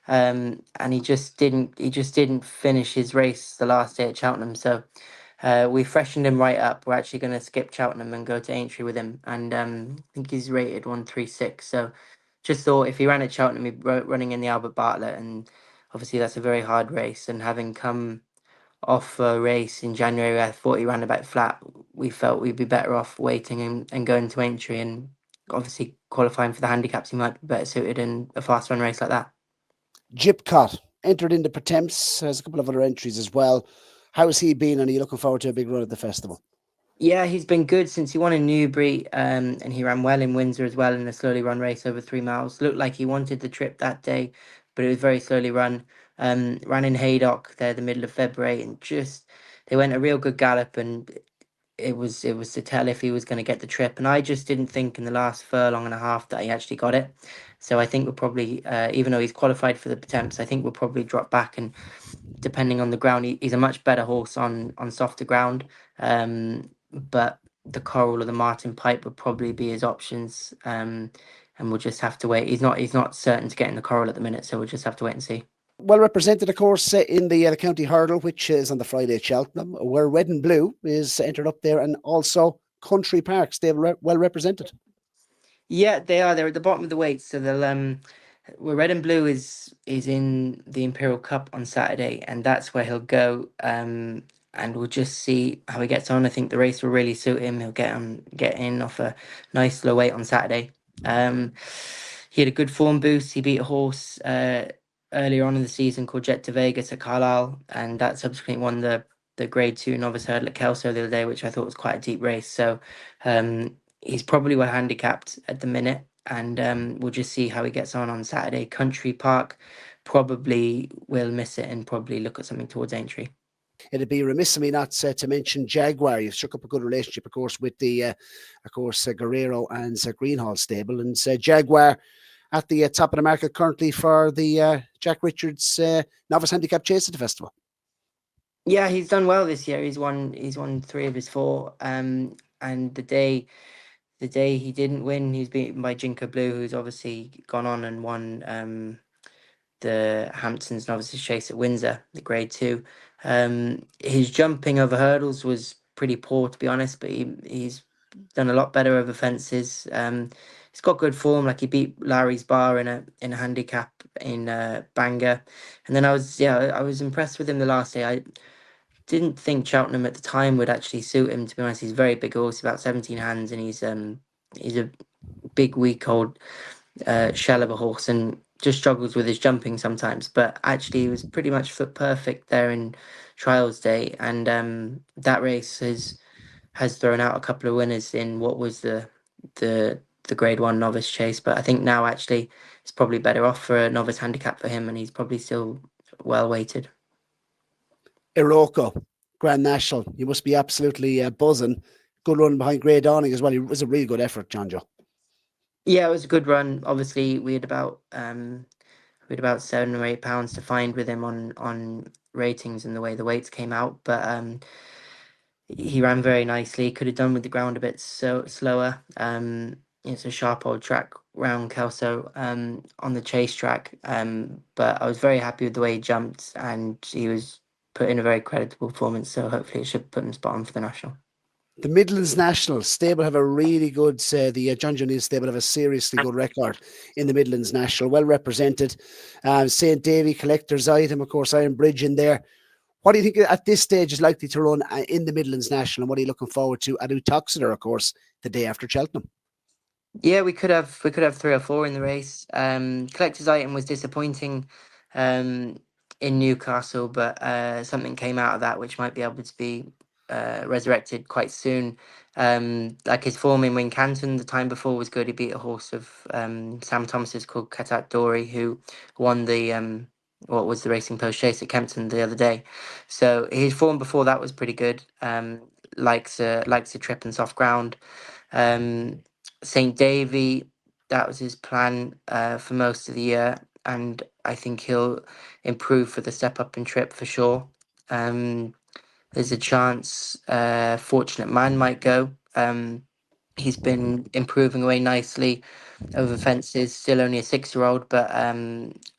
And he just didn't finish his race the last day at Cheltenham. So we freshened him right up. We're actually going to skip Cheltenham and go to Aintree with him, and I think he's rated 136. So just thought if he ran at Cheltenham, he'd running in the Albert Bartlett, and obviously that's a very hard race. And having come off a race in January, I thought he ran about flat. We felt we'd be better off waiting and going to Aintree, and obviously qualifying for the handicaps. He might be better suited in a fast run race like that. Gypcott entered into Pertemps, has a couple of other entries as well. How's he been, and are you looking forward to a big run at the festival? Yeah, he's been good since he won in Newbury, and he ran well in Windsor as well in a slowly run race over 3 miles. Looked like he wanted the trip that day, but it was very slowly run. Ran in Haydock there the middle of February, and just they went a real good gallop, and it was to tell if he was going to get the trip. And I just didn't think in the last furlong and a half that he actually got it. So I think we'll probably, even though he's qualified for the Pertemps, I think we'll probably drop back, and depending on the ground, he's a much better horse on softer ground. But the Coral or the Martin Pipe would probably be his options. And we'll just have to wait. He's not certain to get in the Coral at the minute, so we'll just have to wait and see. Well represented, of course, in the county hurdle, which is on the Friday at Cheltenham, where Red and Blue is entered up there, and also Country Parks. They're well represented. Yeah, they are. They're at the bottom of the weight, so they'll where Red and Blue is in the Imperial Cup on Saturday, and that's where he'll go. And we'll just see how he gets on. I think the race will really suit him. He'll get in off a nice low weight on Saturday. He had a good form boost. He beat a horse earlier on in the season called Jet to Vegas at Carlisle, and that subsequently won the Grade 2 novice hurdle at Kelso the other day, which I thought was quite a deep race. So he's probably well handicapped at the minute, and we'll just see how he gets on Saturday. Country Park probably will miss it and probably look at something towards Aintree. It'd be remiss of me not to mention Jaguar. You've struck up a good relationship, of course, with the, Guerrero and Greenhall stable. And Jaguar at the top of the market currently for the Jack Richards Novice Handicap Chase at the festival. Yeah, he's done well this year. He's won 3 of his 4. And the day he didn't win, he was beaten by Jinko Blue, who's obviously gone on and won the Hamptons Novices Chase at Windsor, the Grade 2. His jumping over hurdles was pretty poor, to be honest, but he's done a lot better over fences. He's got good form. Like he beat Larry's Bar in a handicap in Bangor, and then I was impressed with him the last day. I didn't think Cheltenham at the time would actually suit him, to be honest. He's a very big horse, about 17 hands, and he's a big, weak old shell of a horse, and just struggles with his jumping sometimes. But actually, he was pretty much foot perfect there in Trials Day, and that race has has thrown out a couple of winners in what was the Grade 1 novice chase. But I think now actually it's probably better off for a novice handicap for him, and he's probably still well weighted. Iroko, Grand National. You must be absolutely buzzing. Good run behind Grey Dawning as well. It was a really good effort, Jonjo. Yeah, it was a good run. Obviously, we had about £7 or £8 to find with him on ratings and the way the weights came out, but he ran very nicely. Could have done with the ground a bit slower. It's a sharp old track round Kelso on the chase track, but I was very happy with the way he jumped, and he was put in a very creditable performance, so hopefully it should put him spot on for the national. The Midlands National stable have a really good, the Jonjo O'Neill stable have a seriously good record in the Midlands National, well represented. St. Davy collector's item, of course, Iron Bridge in there. What do you think at this stage is likely to run in the Midlands National? And what are you looking forward to at Utoxeter, of course, the day after Cheltenham? Yeah, we could have 3 or 4 in the race. Collector's item was disappointing in Newcastle, but something came out of that which might be able to be resurrected quite soon. Like his form in Wincanton the time before was good. He beat a horse of Sam Thomas's called Katat Dory, who won the what was the Racing Post Chase at Kempton the other day. So his form before that was pretty good. Likes a trip and soft ground. St. Davy, that was his plan for most of the year, and I think he'll improve for the step up and trip for sure. There's a chance Fortunate Man might go. He's been improving away nicely over fences, still only a 6-year-old, but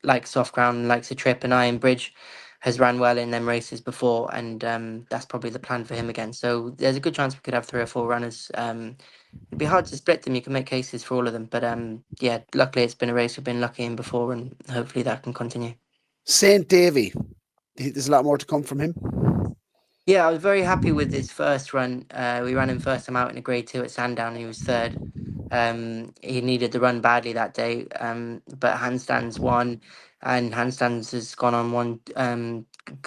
likes soft ground, likes a trip, and Iron Bridge has ran well in them races before, and that's probably the plan for him again. So there's a good chance we could have 3 or 4 runners. It'd be hard to split them. You can make cases for all of them, but yeah, luckily it's been a race we've been lucky in before, and hopefully that can continue. St. Davy, do you think there's a lot more to come from him? Yeah, I was very happy with his first run. We ran him first time out in a Grade 2 at Sandown, and he was third. He needed the run badly that day, but Handstands won, and Handstands has gone on one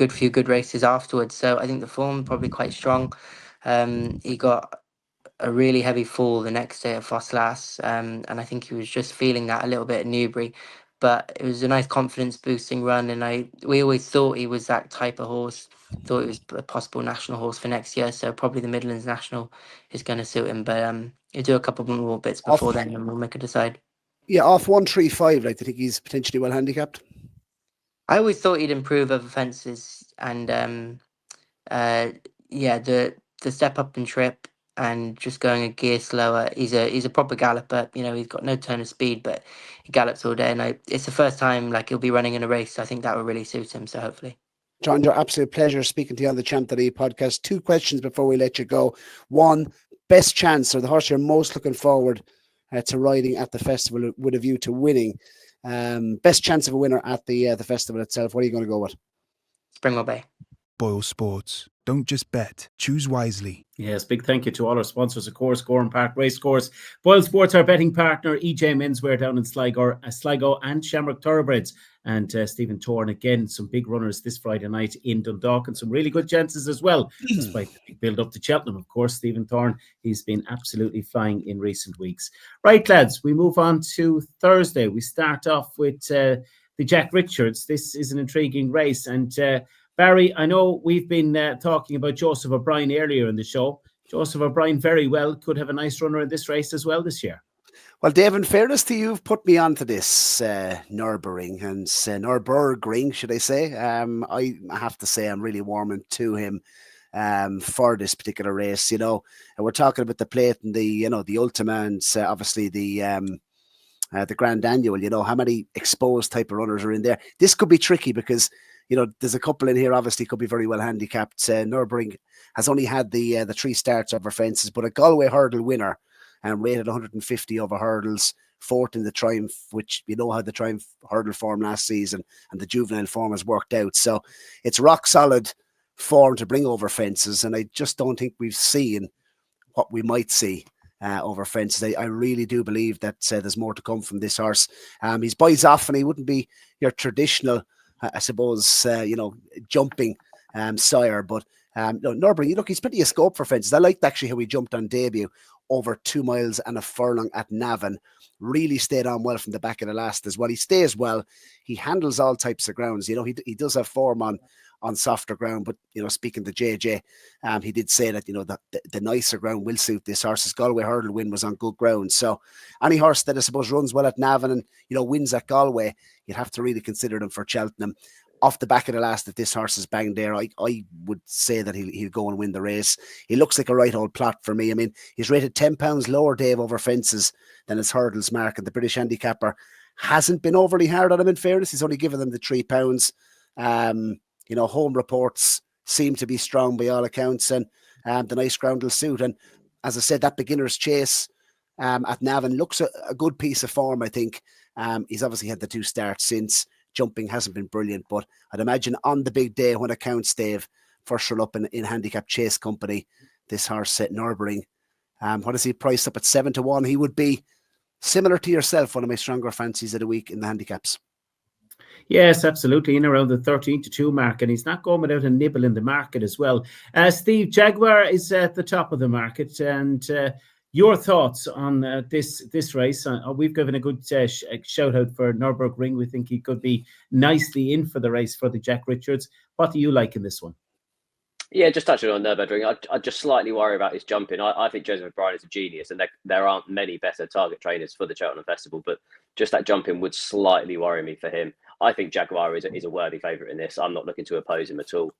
few good races afterwards. So I think the form probably quite strong. He got a really heavy fall the next day at Fosslas, and I think he was just feeling that a little bit at Newbury. But it was a nice confidence boosting run, and we always thought he was that type of horse. Thought it was a possible national horse for next year, so probably the Midlands National is going to suit him. But he'll do a couple more bits before then, and we'll make a decide. Yeah, off 135, like, I think he's potentially well handicapped. I always thought he'd improve over fences, and yeah, the step up and trip and just going a gear slower. He's a proper galloper. You know, he's got no turn of speed, but he gallops all day. And it's the first time like he'll be running in a race. So I think that will really suit him. So hopefully. Jonjo, absolute pleasure speaking to you on the Champ.ie podcast. 2 questions before we let you go. One, best chance, or the horse you're most looking forward to riding at the festival with a view to winning. Best chance of a winner at the festival itself. What are you going to go with? Springwell Bay. Boylesports. Don't just bet, choose wisely. Yes, big thank you to all our sponsors, of course, Gowran Park Racecourse, Boylesports, our betting partner, EJ Menswear down in Sligo and Shamrock Thoroughbreds, and Stephen Torn again, some big runners this Friday night in Dundalk, and some really good chances as well, despite the big build up to Cheltenham, of course. Stephen Thorne, he's been absolutely flying in recent weeks. Right, lads, we move on to Thursday. We start off with the Jack Richards. This is an intriguing race, and Barry, I know we've been talking about Joseph O'Brien earlier in the show. Joseph O'Brien very well could have a nice runner in this race as well this year. Well, Dave, in fairness to you, you've put me onto this Nürburgring, and Nürburgring, should I say. I have to say I'm really warming to him for this particular race, you know. And we're talking about the plate and the Ultima, and obviously the Grand Annual, you know, how many exposed type of runners are in there. This could be tricky because, you know, there's a couple in here, obviously, could be very well handicapped. Nürburgring has only had the 3 starts over fences, but a Galway hurdle winner and rated 150 over hurdles, 4th in the Triumph, which you know how the Triumph hurdle form last season and the juvenile form has worked out. So it's rock solid form to bring over fences, and I just don't think we've seen what we might see over fences. I really do believe that there's more to come from this horse. He's buys off, and he wouldn't be your traditional, I suppose, jumping sire, but No, Nürburgring, look, he's plenty of scope for fences. I liked actually how he jumped on debut over 2 miles and a furlong at Navan. Really stayed on well from the back of the last as well. He stays well. He handles all types of grounds. You know, he does have form on softer ground, but, you know, speaking to JJ, he did say that, you know, the nicer ground will suit this horse. His Galway hurdle win was on good ground. So any horse that I suppose runs well at Navan and, you know, wins at Galway, you'd have to really consider them for Cheltenham. Off the back of the last, if this horse is banged there, I would say that he'll go and win the race. He looks like a right old plot for me. I mean, he's rated £10 lower, Dave, over fences than his hurdles mark, and the British handicapper hasn't been overly hard on him, in fairness. He's only given them the £3. You know, home reports seem to be strong by all accounts, and the nice ground will suit. And as I said, that beginner's chase at Navan looks a good piece of form, I think. He's obviously had the 2 starts since. Jumping hasn't been brilliant, but I'd imagine on the big day when it counts, Dave, first run up in handicap chase company, this horse at Nürburgring. What is he priced up at 7-1? He would be similar to yourself, one of my stronger fancies of the week in the handicaps. Yes, absolutely, in around the 13-2 mark, and he's not going without a nibble in the market as well. Steve, Jaguar is at the top of the market, and your thoughts on this race? We've given a good shout out for Nürburgring. We think he could be nicely in for the race for the Jack Richards. What do you like in this one? Yeah, just touching on Nürburgring, I just slightly worry about his jumping. I think Joseph O'Brien is a genius, and there aren't many better target trainers for the Cheltenham Festival, but just that jumping would slightly worry me for him. I think Jaguar is a worthy favourite in this. I'm not looking to oppose him at all.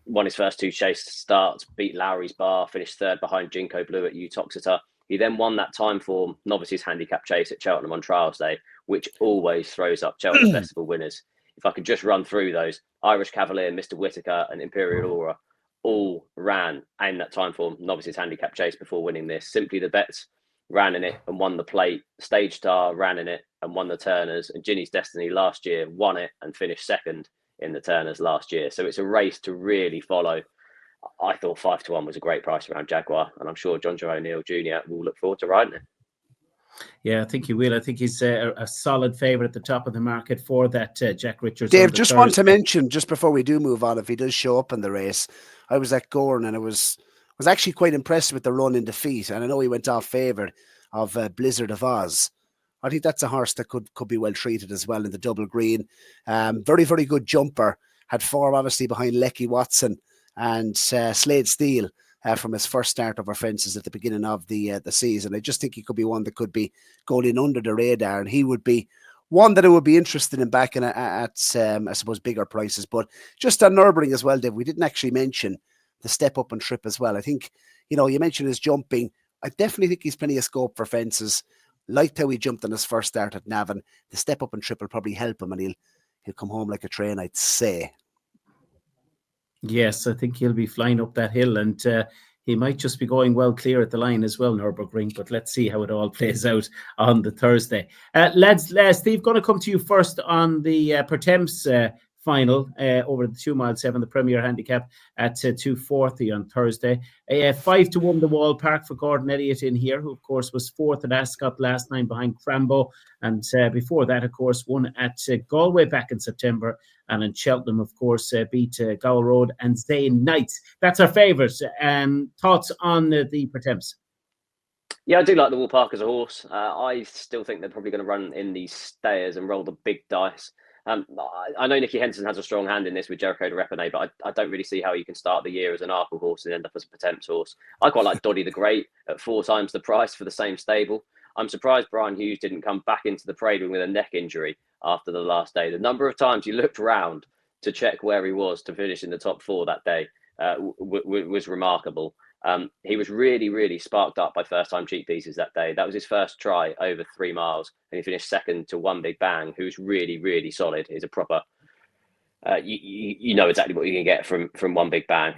Won his first 2 chase starts, beat Lowry's Bar, finished 3rd behind Ginkgo Blue at Utoxeter. He then won that time form novices handicap chase at Cheltenham on trials day, which always throws up Cheltenham Festival winners. If I could just run through those, Irish Cavalier, Mr. Whitaker and Imperial Aura all ran in that time form novices handicap chase before winning this. Simply the Bets ran in it and won the plate. Stage Star ran in it and won the Turners. And Ginny's Destiny last year won it and finished 2nd in the Turners last year. So it's a race to really follow. I thought 5-1 was a great price around Jaguar, and I'm sure Jonjo O'Neill Jr. will look forward to riding it. Yeah, I think he will. I think he's a solid favourite at the top of the market for that Jack Richards. Dave, just want to mention, just before we do move on, if he does show up in the race, I was at Gowran and I was actually quite impressed with the run in defeat. And I know he went off favoured of Blizzard of Oz. I think that's a horse that could be well treated as well in the double green. Very, very good jumper. Had form obviously behind Lecky Watson and Slade Steele from his first start over fences at the beginning of the season. I just think he could be one that could be going in under the radar, and he would be one that I would be interested in backing at I suppose, bigger prices. But just on Nürburgring as well, Dave, we didn't actually mention the step up and trip as well. I think, you know, you mentioned his jumping. I definitely think he's plenty of scope for fences. Liked how he jumped on his first start at Navan. The step up and trip will probably help him, and he'll come home like a train, I'd say. Yes, I think he'll be flying up that hill, and he might just be going well clear at the line as well, Nürburgring, but let's see how it all plays out on the Thursday. Lads, Steve, going to come to you first on the Pertemps final over the 2 mile 7, the Premier Handicap at 2:40 on Thursday. 5-1 the Wall Park for Gordon Elliott in here, who of course was 4th at Ascot last night behind Crambo, and before that, of course, won at Galway back in September, and in Cheltenham, of course, beat Gower Road and Zane Knights. That's our favourites. Thoughts on the Pertemps? Yeah, I do like the Wall Park as a horse. I still think they're probably going to run in these stayers and roll the big dice. I know Nicky Henson has a strong hand in this with Jericho de Repene, but I don't really see how you can start the year as an Arkle horse and end up as a Pertemps horse. I quite like Doddy the Great at 4 times the price for the same stable. I'm surprised Brian Hughes didn't come back into the parade with a neck injury after the last day. The number of times he looked round to check where he was to finish in the top 4 that day was remarkable. He was really, really sparked up by first-time cheek pieces that day. That was his first try over 3 miles, and he finished 2nd to One Big Bang, who's really, really solid. He's a proper, you know exactly what you can get from One Big Bang.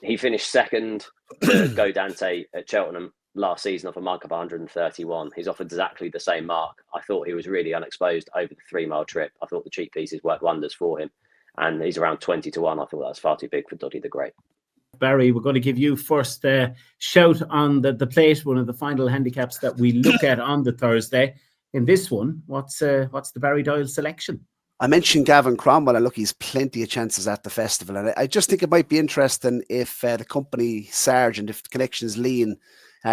He finished 2nd to Go Dante at Cheltenham last season off a mark of 131. He's off exactly the same mark. I thought he was really unexposed over the 3 mile trip. I thought the cheek pieces worked wonders for him, and he's around 20-1. I thought that was far too big for Doddy the Great. Barry, we're going to give you first shout on the plate, one of the final handicaps that we look at on the Thursday. In this one, what's the Barry Doyle selection? I mentioned Gavin Cromwell, and look, he's plenty of chances at the festival. And I just think it might be interesting if the company sergeant, if the connections lean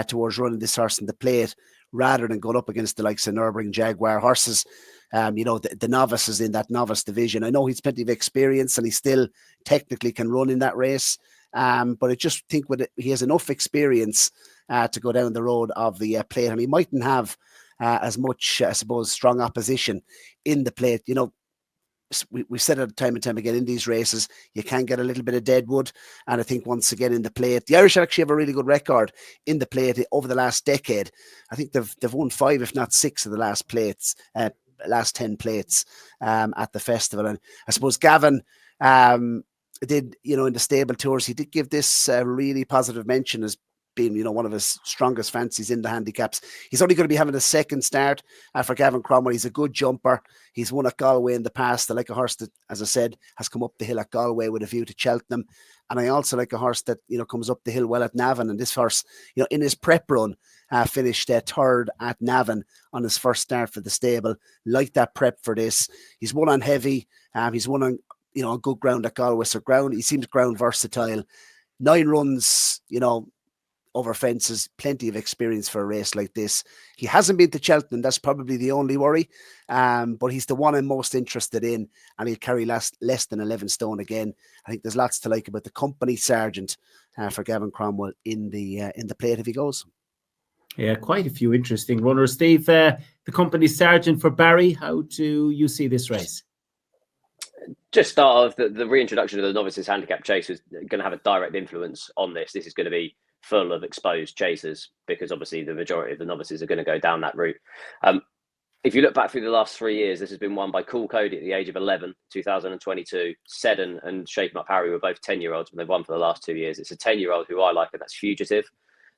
towards running this horse in the plate, rather than going up against the likes of Nürburgring Jaguar horses, the novices in that novice division. I know he's plenty of experience and he still technically can run in that race. But I just think he has enough experience to go down the road of the plate, and he mightn't have as much, I suppose, strong opposition in the plate. We've said it time and time again in these races, you can get a little bit of deadwood. And I think once again in the plate, the Irish actually have a really good record in the plate over the last decade. I think they've won 5, if not 6 of the last 10 plates at the festival. And I suppose Gavin did, in the stable tours, he did give this really positive mention as being, one of his strongest fancies in the handicaps. He's only going to be having a second start for Gavin Cromwell. He's a good jumper. He's won at Galway in the past. I like a horse that, as I said, has come up the hill at Galway with a view to Cheltenham. And I also like a horse that, comes up the hill well at Navan. And this horse, in his prep run, finished third at Navan on his first start for the stable. Like that prep for this. He's won on heavy. He's won on, on good ground at Galway. So he seems ground versatile. 9 runs, over fences, plenty of experience for a race like this. He hasn't been to Cheltenham. That's probably the only worry. But he's the one I'm most interested in, and he'll carry less than 11 stone again. I think there's lots to like about the company sergeant for Gavin Cromwell in the plate if he goes. Yeah, quite a few interesting runners. Steve, the company sergeant for Barry, how do you see this race? Just start of the reintroduction of the novices handicap chase is going to have a direct influence on this. This is going to be full of exposed chasers because obviously the majority of the novices are going to go down that route. If you look back through the last 3 years, this has been won by Cool Cody at the age of 11, 2022. Seddon and Shake 'em Up Harry were both 10-year-olds, but they've won for the last 2 years. It's a 10-year-old who I like, and that's Fugitive.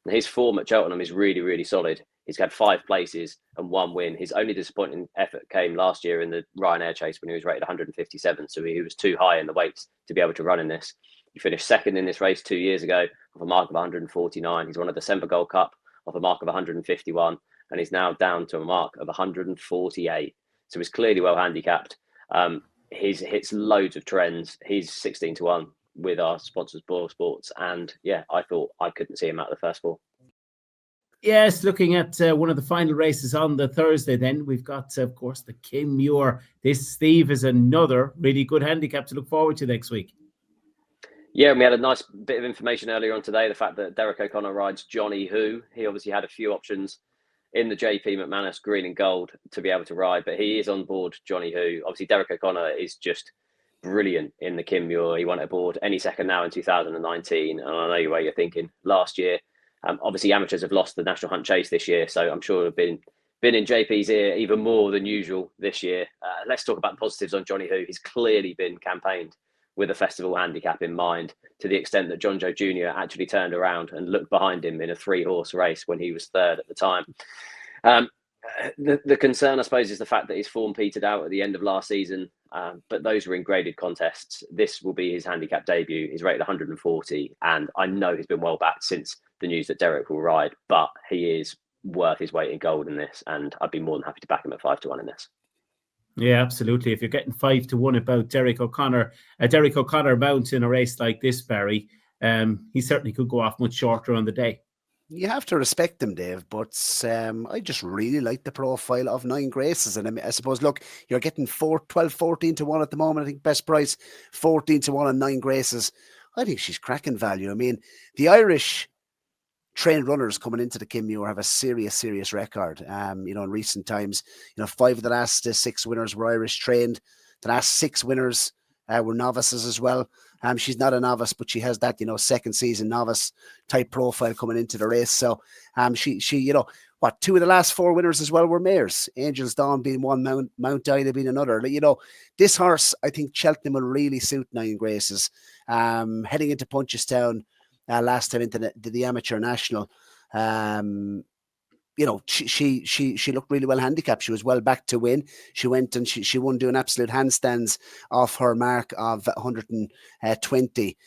And his form at Cheltenham is really, really solid. He's had 5 places and 1 win. His only disappointing effort came last year in the Ryanair chase when he was rated 157. So he was too high in the weights to be able to run in this. He finished second in this race 2 years ago off a mark of 149. He's won a December Gold Cup off a mark of 151. And he's now down to a mark of 148. So he's clearly well handicapped. He's hits loads of trends. He's 16-1 with our sponsors, Boylesports. And yeah, I thought I couldn't see him out of the first 4. Yes, looking at one of the final races on the Thursday, then we've got, of course, the Kim Muir. This, Steve, is another really good handicap to look forward to next week. Yeah, and we had a nice bit of information earlier on today. The fact that Derek O'Connor rides Johnny Who. He obviously had a few options in the JP McManus green and gold to be able to ride, but he is on board Johnny Who. Obviously, Derek O'Connor is just brilliant in the Kim Muir. He won aboard any second now in 2019, and I know where you're thinking last year. Obviously, amateurs have lost the National Hunt Chase this year, so I'm sure have been in JP's ear even more than usual this year. Let's talk about the positives on Johnny Who. He's clearly been campaigned with a festival handicap in mind, to the extent that Jonjo Jr actually turned around and looked behind him in a 3-horse race when he was third at the time. The concern, I suppose, is the fact that his form petered out at the end of last season, but those were in graded contests. This will be his handicap debut. He's rated 140, and I know he's been well backed since the news that Derek will ride, but he is worth his weight in gold in this, and I'd be more than happy to back him at 5-1 in this. Yeah, absolutely. If you're getting 5-1 about Derek O'Connor mount in a race like this, Barry, he certainly could go off much shorter on the day. You have to respect them, Dave, but I just really like the profile of 9 Graces. And I suppose, look, you're getting 14-1 at the moment. I think best price, 14-1 on 9 Graces. I think she's cracking value. I mean, the Irish trained runners coming into the Kim Muir have a serious record. In recent times, 5 of the last 6 winners were Irish trained. The last 6 winners were novices as well. She's not a novice, but she has that, second season novice type profile coming into the race. So, she 2 of the last 4 winners as well were mares. Angel's Dawn being one, Mount Ida being another. This horse, I think Cheltenham will really suit 9 Graces. Heading into Punchestown last time into the amateur national, she looked really well handicapped. She was well back to win. She went and she won doing absolute handstands off her mark of 120.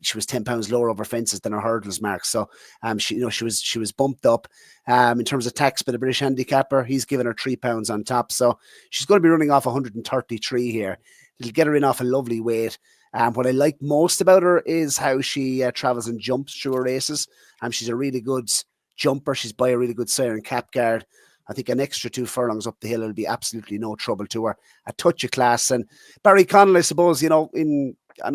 she was 10 pounds lower over fences than her hurdles mark. So she was bumped up in terms of tax by the British handicapper. He's given her £3 on top. So she's going to be running off 133 here. It'll get her in off a lovely weight. What I like most about her is how she travels and jumps through her races. She's a really good jumper. She's by a really good siren cap guard. I think an extra 2 furlongs up the hill will be absolutely no trouble to her. A touch of class. And Barry Connell, I suppose, I know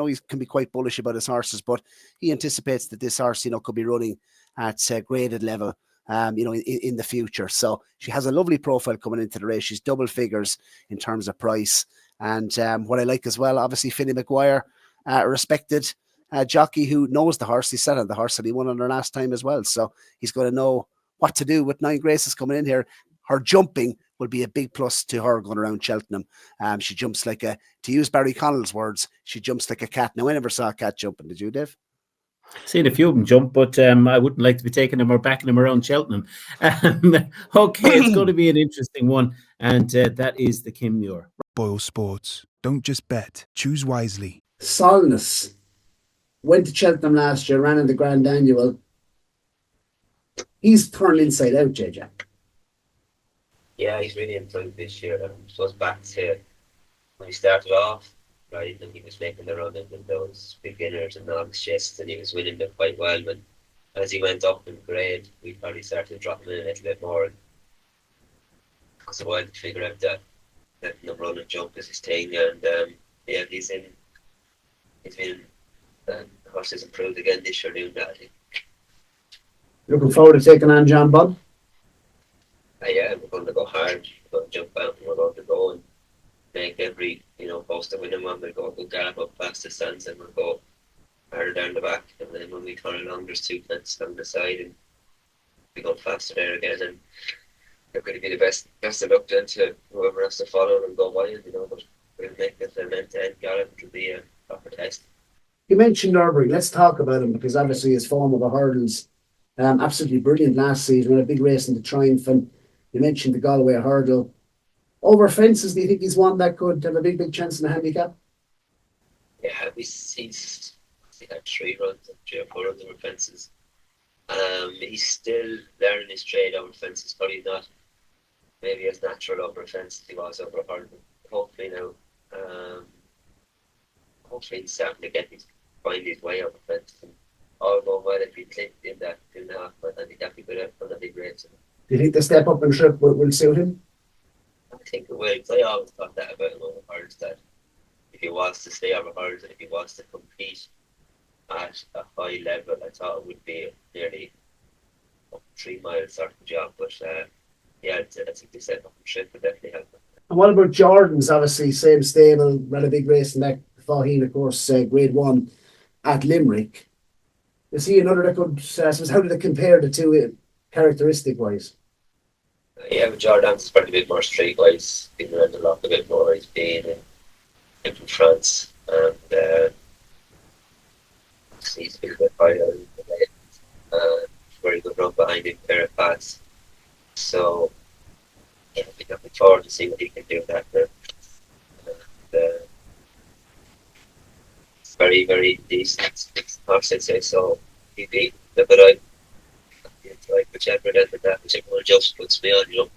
he can be quite bullish about his horses, but he anticipates that this horse, could be running at graded level, in the future. So she has a lovely profile coming into the race. She's double figures in terms of price. And what I like as well, obviously, Finney Maguire, a respected jockey who knows the horse. He sat on the horse and he won on her last time as well. So he's going to know what to do with 9 Graces coming in here. Her jumping will be a big plus to her going around Cheltenham. She jumps to use Barry Connell's words, she jumps like a cat. Now, I never saw a cat jumping. Did you, Dave? Seen a few of them jump, but I wouldn't like to be taking them or backing them around Cheltenham. Okay, it's going to be an interesting one, and that is the Kim Muir. Boylesports. Don't just bet. Choose wisely. Solness went to Cheltenham last year, ran in the Grand Annual. He's turned inside out, JJ. Yeah, he's really improved this year. So it's back to when he started off, right, and he was making the run in those beginners and novice chases, and he was winning them quite well. But as he went up in grade, we probably started dropping in a little bit more. It took us a while to figure out that the run and jump is his thing, and the horse has improved again this year doing that, I think. Looking forward to taking on John Bob. Yeah, we're going to go hard. We're going to jump out and we're going to go and make every, post a winning one. We'll go gallop up past the stands and we'll go harder down the back. And then when we turn along, there's 2 fences on the side and we go faster there again. And they're going to be the best of luck then to whoever has to follow and go wild, but we'll make it an end-to-end gallop. It'll be a proper test. You mentioned Norbury. Let's talk about him because obviously his form of the hurdles, absolutely brilliant last season. A big race in the Triumph, and you mentioned the Galway hurdle. Over fences, do you think he's one that could have a big chance in the handicap? Yeah, he's had 3 runs and 3 or 4 runs over fences. He's still learning his trade over fences. Probably not maybe as natural over fences as he was over a hurdle. Hopefully now, hopefully he's starting to find his way over fences. And all going well if he clicked in that 2.5, but I think that'd be good for the big race. Do you think the step up and trip will suit him? I think it will. I always thought that about him over hurdles, that if he wants to stay over hurdles and if he wants to compete at a high level, I thought it would be nearly 3 mile sort of job. But I think the step up and trip will definitely help him. And what about Jordan's? Obviously, same stable, ran a big race in that Faheen, of course, grade 1 at Limerick. Is he another that could, how did it compare the two characteristic wise? Yeah, but Jordan's probably a bit more streetwise, been around the block a bit more. He's been in France, and he's been a bit higher in the lane. Very good run behind him, pair of pads. So, yeah, I'll be looking forward to see what he can do that now. Very, very decent horse, I'd say. So, he'd be the good eye. Like whichever one just puts me on,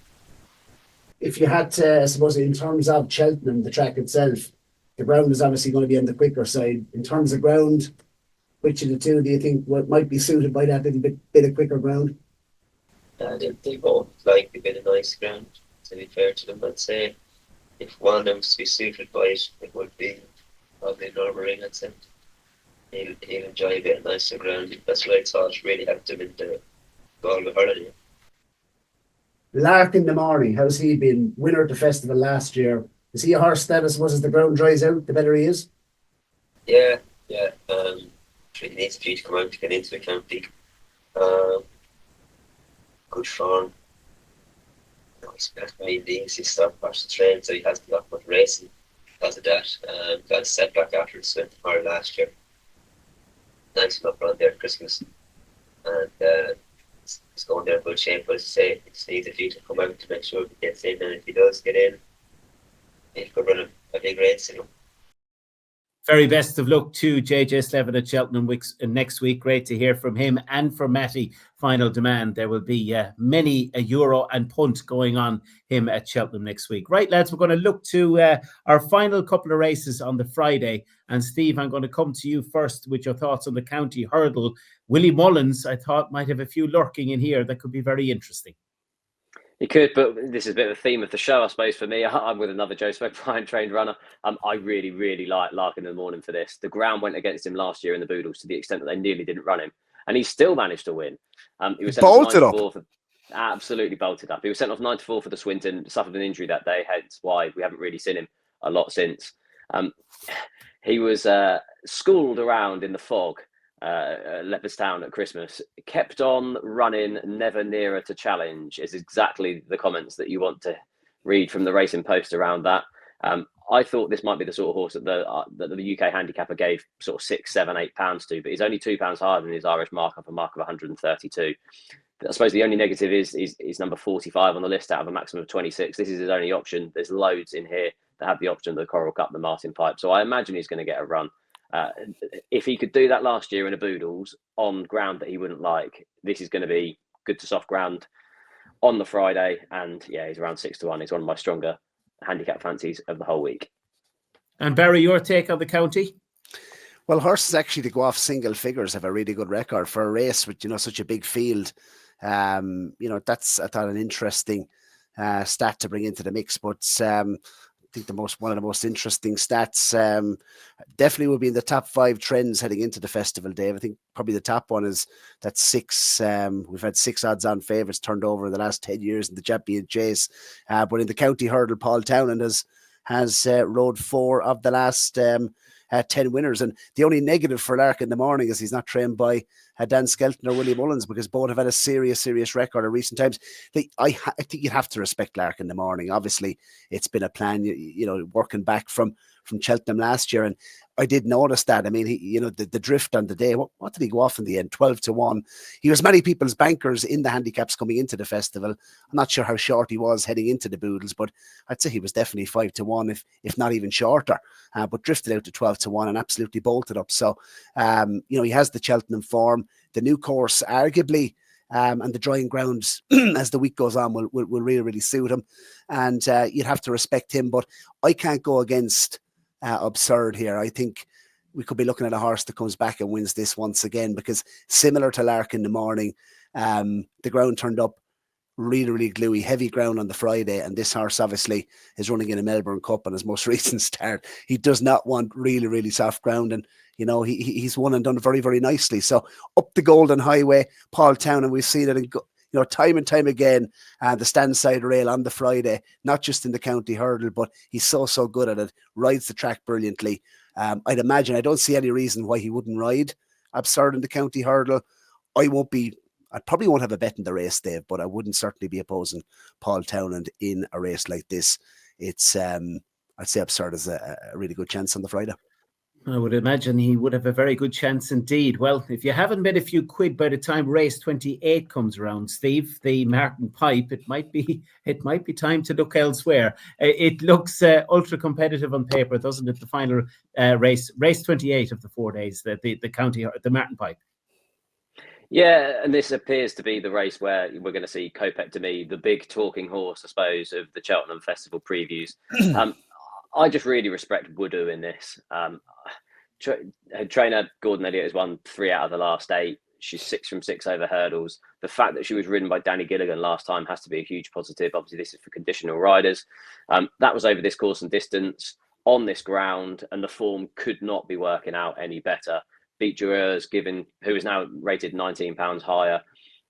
If you had to, I suppose, in terms of Cheltenham, the track itself, the ground is obviously going to be on the quicker side. In terms of ground, which of the two do you think might be suited by that little bit of quicker ground? They both like a bit of nice ground, to be fair to them. I'd say if one of them was to be suited by it, it would be probably Norbury, I'd say. He'll enjoy a bit of nicer ground. That's what I thought really helped him in the Galway hurling. Lark in the Morning, how's he been? Winner at the festival last year. Is he a horse that, I suppose, as the ground dries out, the better he is? Yeah. He needs a few to come out to get into the county. Good form. He's made the easiest start past the train, so he hasn't got much racing because of that. Got a setback after the Swin Fire last year. Nice enough run there at Christmas. And he's going there in good shape, but as I say, he just needs a few to come out to make sure he gets in, and if he does get in, he could run a big race, Very best of luck to JJ Slevin at Cheltenham next week. Great to hear from him and for Matty. Final demand. There will be many a euro and punt going on him at Cheltenham next week. Right, lads, we're going to look to our final couple of races on the Friday. And Steve, I'm going to come to you first with your thoughts on the county hurdle. Willie Mullins, I thought, might have a few lurking in here that could be very interesting. He could, but this is a bit of a theme of the show, I suppose, for me. I'm with another Joe O'Brien trained runner. I really, really like Larkin in the Morning for this. The ground went against him last year in the Boodles to the extent that they nearly didn't run him. And he still managed to win. He was bolted up. Absolutely bolted up. He was sent off 9-4 for the Swinton, suffered an injury that day, hence why we haven't really seen him a lot since. He was schooled around in the fog. Leopardstown at Christmas, kept on running, never nearer to challenge, is exactly the comments that you want to read from the Racing Post around that. I thought this might be the sort of horse that the UK handicapper gave sort of £6, £7, £8 to, but he's only £2 higher than his Irish mark, up a mark of 132. I suppose the only negative is number 45 on the list out of a maximum of 26. This is his only option. There's loads in here that have the option of the Coral Cup, the Martin Pipe. So I imagine he's going to get a run. If he could do that last year in a Boodles on ground that he wouldn't like, this is going to be good to soft ground on the Friday. And yeah, he's around 6-1. He's one of my stronger handicap fancies of the whole week. And Barry, your take on the county? Well, horses actually to go off single figures have a really good record for a race with, such a big field. That's, I thought, an interesting stat to bring into the mix. But I think one of the most interesting stats definitely will be in the top 5 trends heading into the festival, Dave. I think probably the top one is that 6. We've had 6 odds-on favourites turned over in the last 10 years in the Champ.ie Chase. But in the county hurdle, Paul Townend has rode 4 of the last 10 winners. And the only negative for Lark in the Morning is he's not trained by Dan Skelton or Willie Mullins, because both have had a serious record in recent times. I think you have to respect Lark in the Morning. Obviously, it's been a plan, working back from Cheltenham last year. And I did notice that. I mean, the drift on the day, what did he go off in the end? 12-1. He was many people's bankers in the handicaps coming into the festival. I'm not sure how short he was heading into the Boodles, but I'd say he was definitely 5-1, if not even shorter, but drifted out to 12-1 and absolutely bolted up. So, he has the Cheltenham form, the new course, arguably, and the drying grounds as the week goes on will really, really suit him. And you'd have to respect him, but I can't go against Absurd here. I think we could be looking at a horse that comes back and wins this once again, because similar to Lark in the Morning, the ground turned up really, really gluey, heavy ground on the Friday, and this horse obviously is running in a Melbourne Cup on his most recent start. He does not want really, really soft ground, and he's won and done very, very nicely. So up the Golden Highway, Paul Townend, we've seen it in time and time again, the stand side rail on the Friday, not just in the county hurdle, but he's so good at it, rides the track brilliantly. I'd imagine, I don't see any reason why he wouldn't ride Absurd in the county hurdle. I probably won't have a bet in the race, Dave, but I wouldn't certainly be opposing Paul Townend in a race like this. It's, I'd say Absurd has a really good chance on the Friday. I would imagine he would have a very good chance indeed. Well, if you haven't bet a few quid by the time race 28 comes around, Steve, the Martin Pipe, it might be time to look elsewhere. It looks ultra competitive on paper, doesn't it? The final race 28 of the 4 days, the county, the Martin Pipe. Yeah, and this appears to be the race where we're going to see Kopek to me, the big talking horse, I suppose, of the Cheltenham Festival previews. I just really respect Woodoo in this. Trainer Gordon Elliott has won 3 out of the last 8. She's 6 from 6 over hurdles. The fact that she was ridden by Danny Gilligan last time has to be a huge positive. Obviously, this is for conditional riders. That was over this course and distance on this ground, and the form could not be working out any better. Beat Jureurs, who is now rated £19 higher,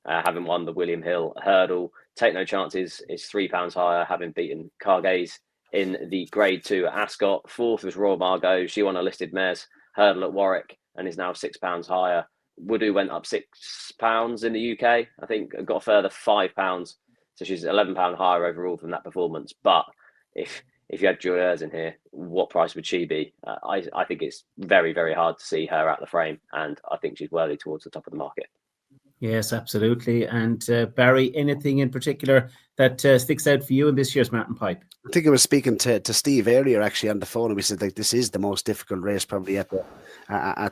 having won the William Hill hurdle. Take No Chances is £3 higher, having beaten Cargaze in the Grade 2 at Ascot. 4th was Royal Margot. She won a listed mares hurdle at Warwick and is now £6 higher. Woodoo went up £6 in the UK. I think got a further £5. So she's £11 higher overall from that performance. But if you had Jureurs in here, what price would she be? I think it's very, very hard to see her out the frame, and I think she's worthy towards the top of the market. Yes, absolutely. And Barry, anything in particular that sticks out for you in this year's Mountain Pipe? I think I was speaking to Steve earlier actually on the phone, and we said like this is the most difficult race probably at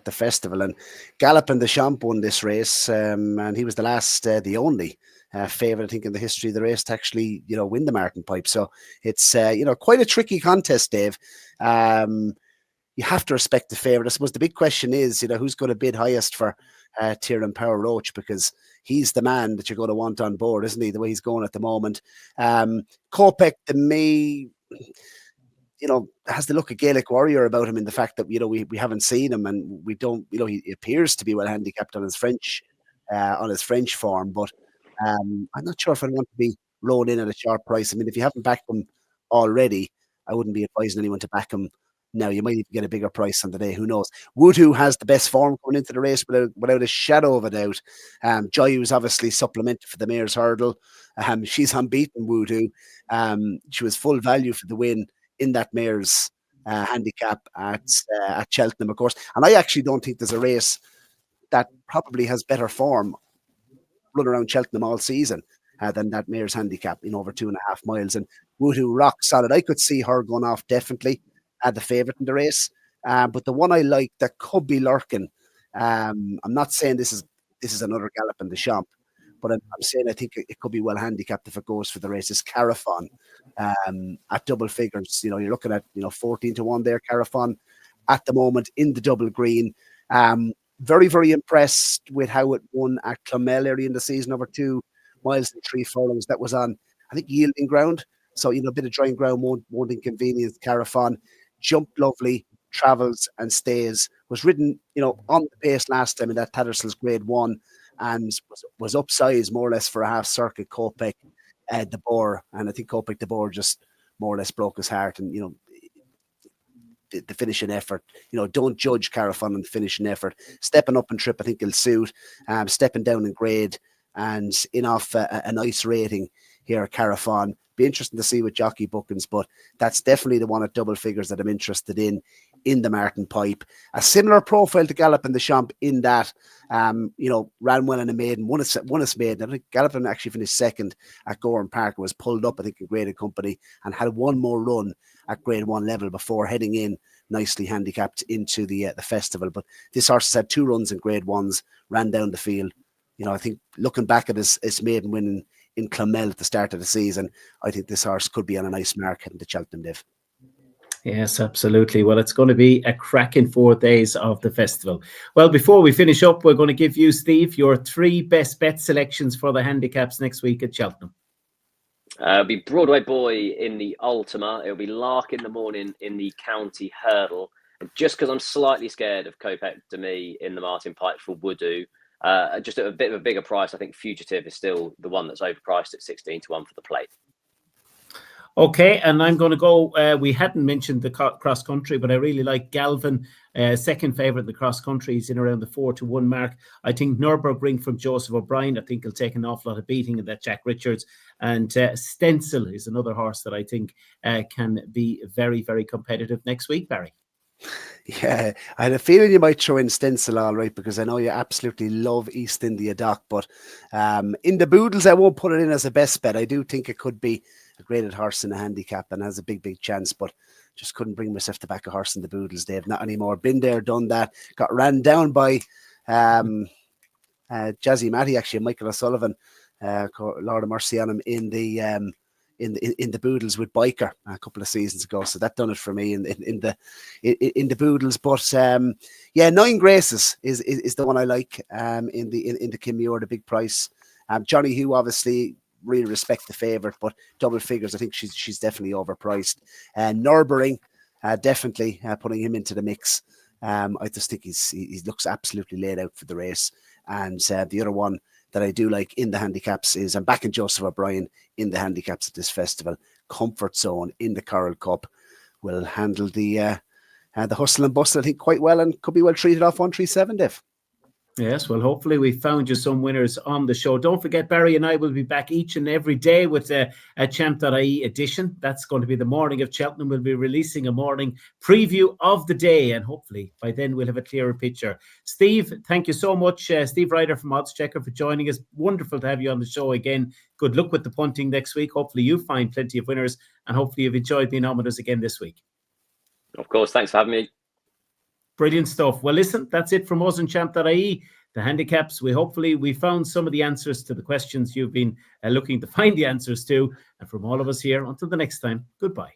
the festival. And Gallopin the Champ won this race, and he was the only favourite I think in the history of the race to actually win the Martin Pipe. So it's quite a tricky contest, Dave. You have to respect the favourite. I suppose the big question is who's going to bid highest for Tyrone Power Roach, because he's the man that you're going to want on board, isn't he? The way he's going at the moment. Kopek, to me, has the look of Gaelic Warrior about him in the fact that we haven't seen him, and we don't. He appears to be well handicapped on his French form, but I'm not sure if I'd want to be rolled in at a sharp price. I mean, if you haven't backed him already, I wouldn't be advising anyone to back him. Now, you might even get a bigger price on the day. Who knows? Woodoo has the best form coming into the race without a shadow of a doubt. Joy was obviously supplemented for the Mayor's Hurdle. She's unbeaten, Woodoo. She was full value for the win in that Mayor's handicap at Cheltenham, of course. And I actually don't think there's a race that probably has better form run around Cheltenham all season than that Mayor's handicap in over 2.5 miles. And Woodoo rock solid. I could see her going off definitely. The favourite in the race, but the one I like that could be lurking. I'm not saying this is another Gallop in the Champ, but I'm saying I think it could be well handicapped if it goes for the race. Is Carafon at double figures? You're looking at 14-1 there. Carafon at the moment in the double green. Very, very impressed with how it won at Clonmel early in the season over 2 miles and 3 furlongs. That was on, I think, yielding ground. So a bit of drying ground won't inconvenience Carafon. Jumped lovely, travels and stays. Was ridden, on the pace last time in that Tattersall's Grade 1, and was upsized more or less for a half circuit. Kopek the Boar, and I think Kopek the Boar just more or less broke his heart. And the finishing effort, don't judge Carafon on the finishing effort. Stepping up and trip, I think he'll suit. Stepping down in grade and in off a nice rating here, Carafon. Be interesting to see with jockey bookings, but that's definitely the one at double figures that I'm interested in the Martin Pipe. A similar profile to Gallop in the Champ in that, ran well in a maiden, won its maiden. I think Gallopin actually finished second at Gowran Park, was pulled up, I think, in graded company, and had one more run at Grade 1 level before heading in nicely handicapped into the festival. But this horse has had 2 runs in Grade 1s, ran down the field. I think looking back at his maiden win in Clonmel at the start of the season, I think this horse could be on a nice mark heading to Cheltenham, Dave. Yes, absolutely. Well, it's going to be a cracking 4 days of the festival. Well, before we finish up, we're going to give you, Steve, your 3 best bet selections for the handicaps next week at Cheltenham. It'll be Broadway Boy in the Ultima. It'll be Lark in the Morning in the County Hurdle. And just because I'm slightly scared of Kopek to me in the Martin Pipe for Woodoo, just at a bit of a bigger price, I think Fugitive is still the one that's overpriced at 16-1 for the plate. Okay, and I'm going to go, we hadn't mentioned the cross country, but I really like Galvin, second favourite in the cross country. He's in around the 4-1 mark. I think Nürburgring from Joseph O'Brien, I think he'll take an awful lot of beating in that Jack Richards. And Stencil is another horse that I think can be very, very competitive next week, Barry. Yeah, I had a feeling you might throw in Stencil, all right, because I know you absolutely love East India Doc, but in the Boodles, I won't put it in as a best bet. I do think it could be a graded horse in a handicap and has a big, big chance, but just couldn't bring myself to back a horse in the Boodles, Dave. Not anymore. Been there, done that. Got ran down by Jazzy Matty, actually, Michael O'Sullivan, Lord of Mercy on him in the Boodles with Biker a couple of seasons ago. So that done it for me in the Boodles. But 9 Graces is the one I like in the Kim Muir, the big price. Johnny Hugh, obviously, really respect the favourite, but double figures, I think she's definitely overpriced. Nürburgring, definitely putting him into the mix. I just think he looks absolutely laid out for the race. And the other one that I do like in the handicaps is I'm backing Joseph O'Brien in the handicaps at this festival. Comfort Zone in the Coral Cup will handle the hustle and bustle, I think, quite well, and could be well treated off 137, Dave. Yes, well, hopefully we found you some winners on the show. Don't forget, Barry and I will be back each and every day with a Champ.ie edition. That's going to be the morning of Cheltenham. We'll be releasing a morning preview of the day, and hopefully by then we'll have a clearer picture. Steve, thank you so much. Steve Ryder from Odds Checker for joining us. Wonderful to have you on the show again. Good luck with the punting next week. Hopefully you find plenty of winners, and hopefully you've enjoyed being on with us again this week. Of course, thanks for having me. Brilliant stuff. Well, listen, that's it from us on Champ.ie. The handicaps, we found some of the answers to the questions you've been looking to find the answers to. And from all of us here, until the next time, goodbye.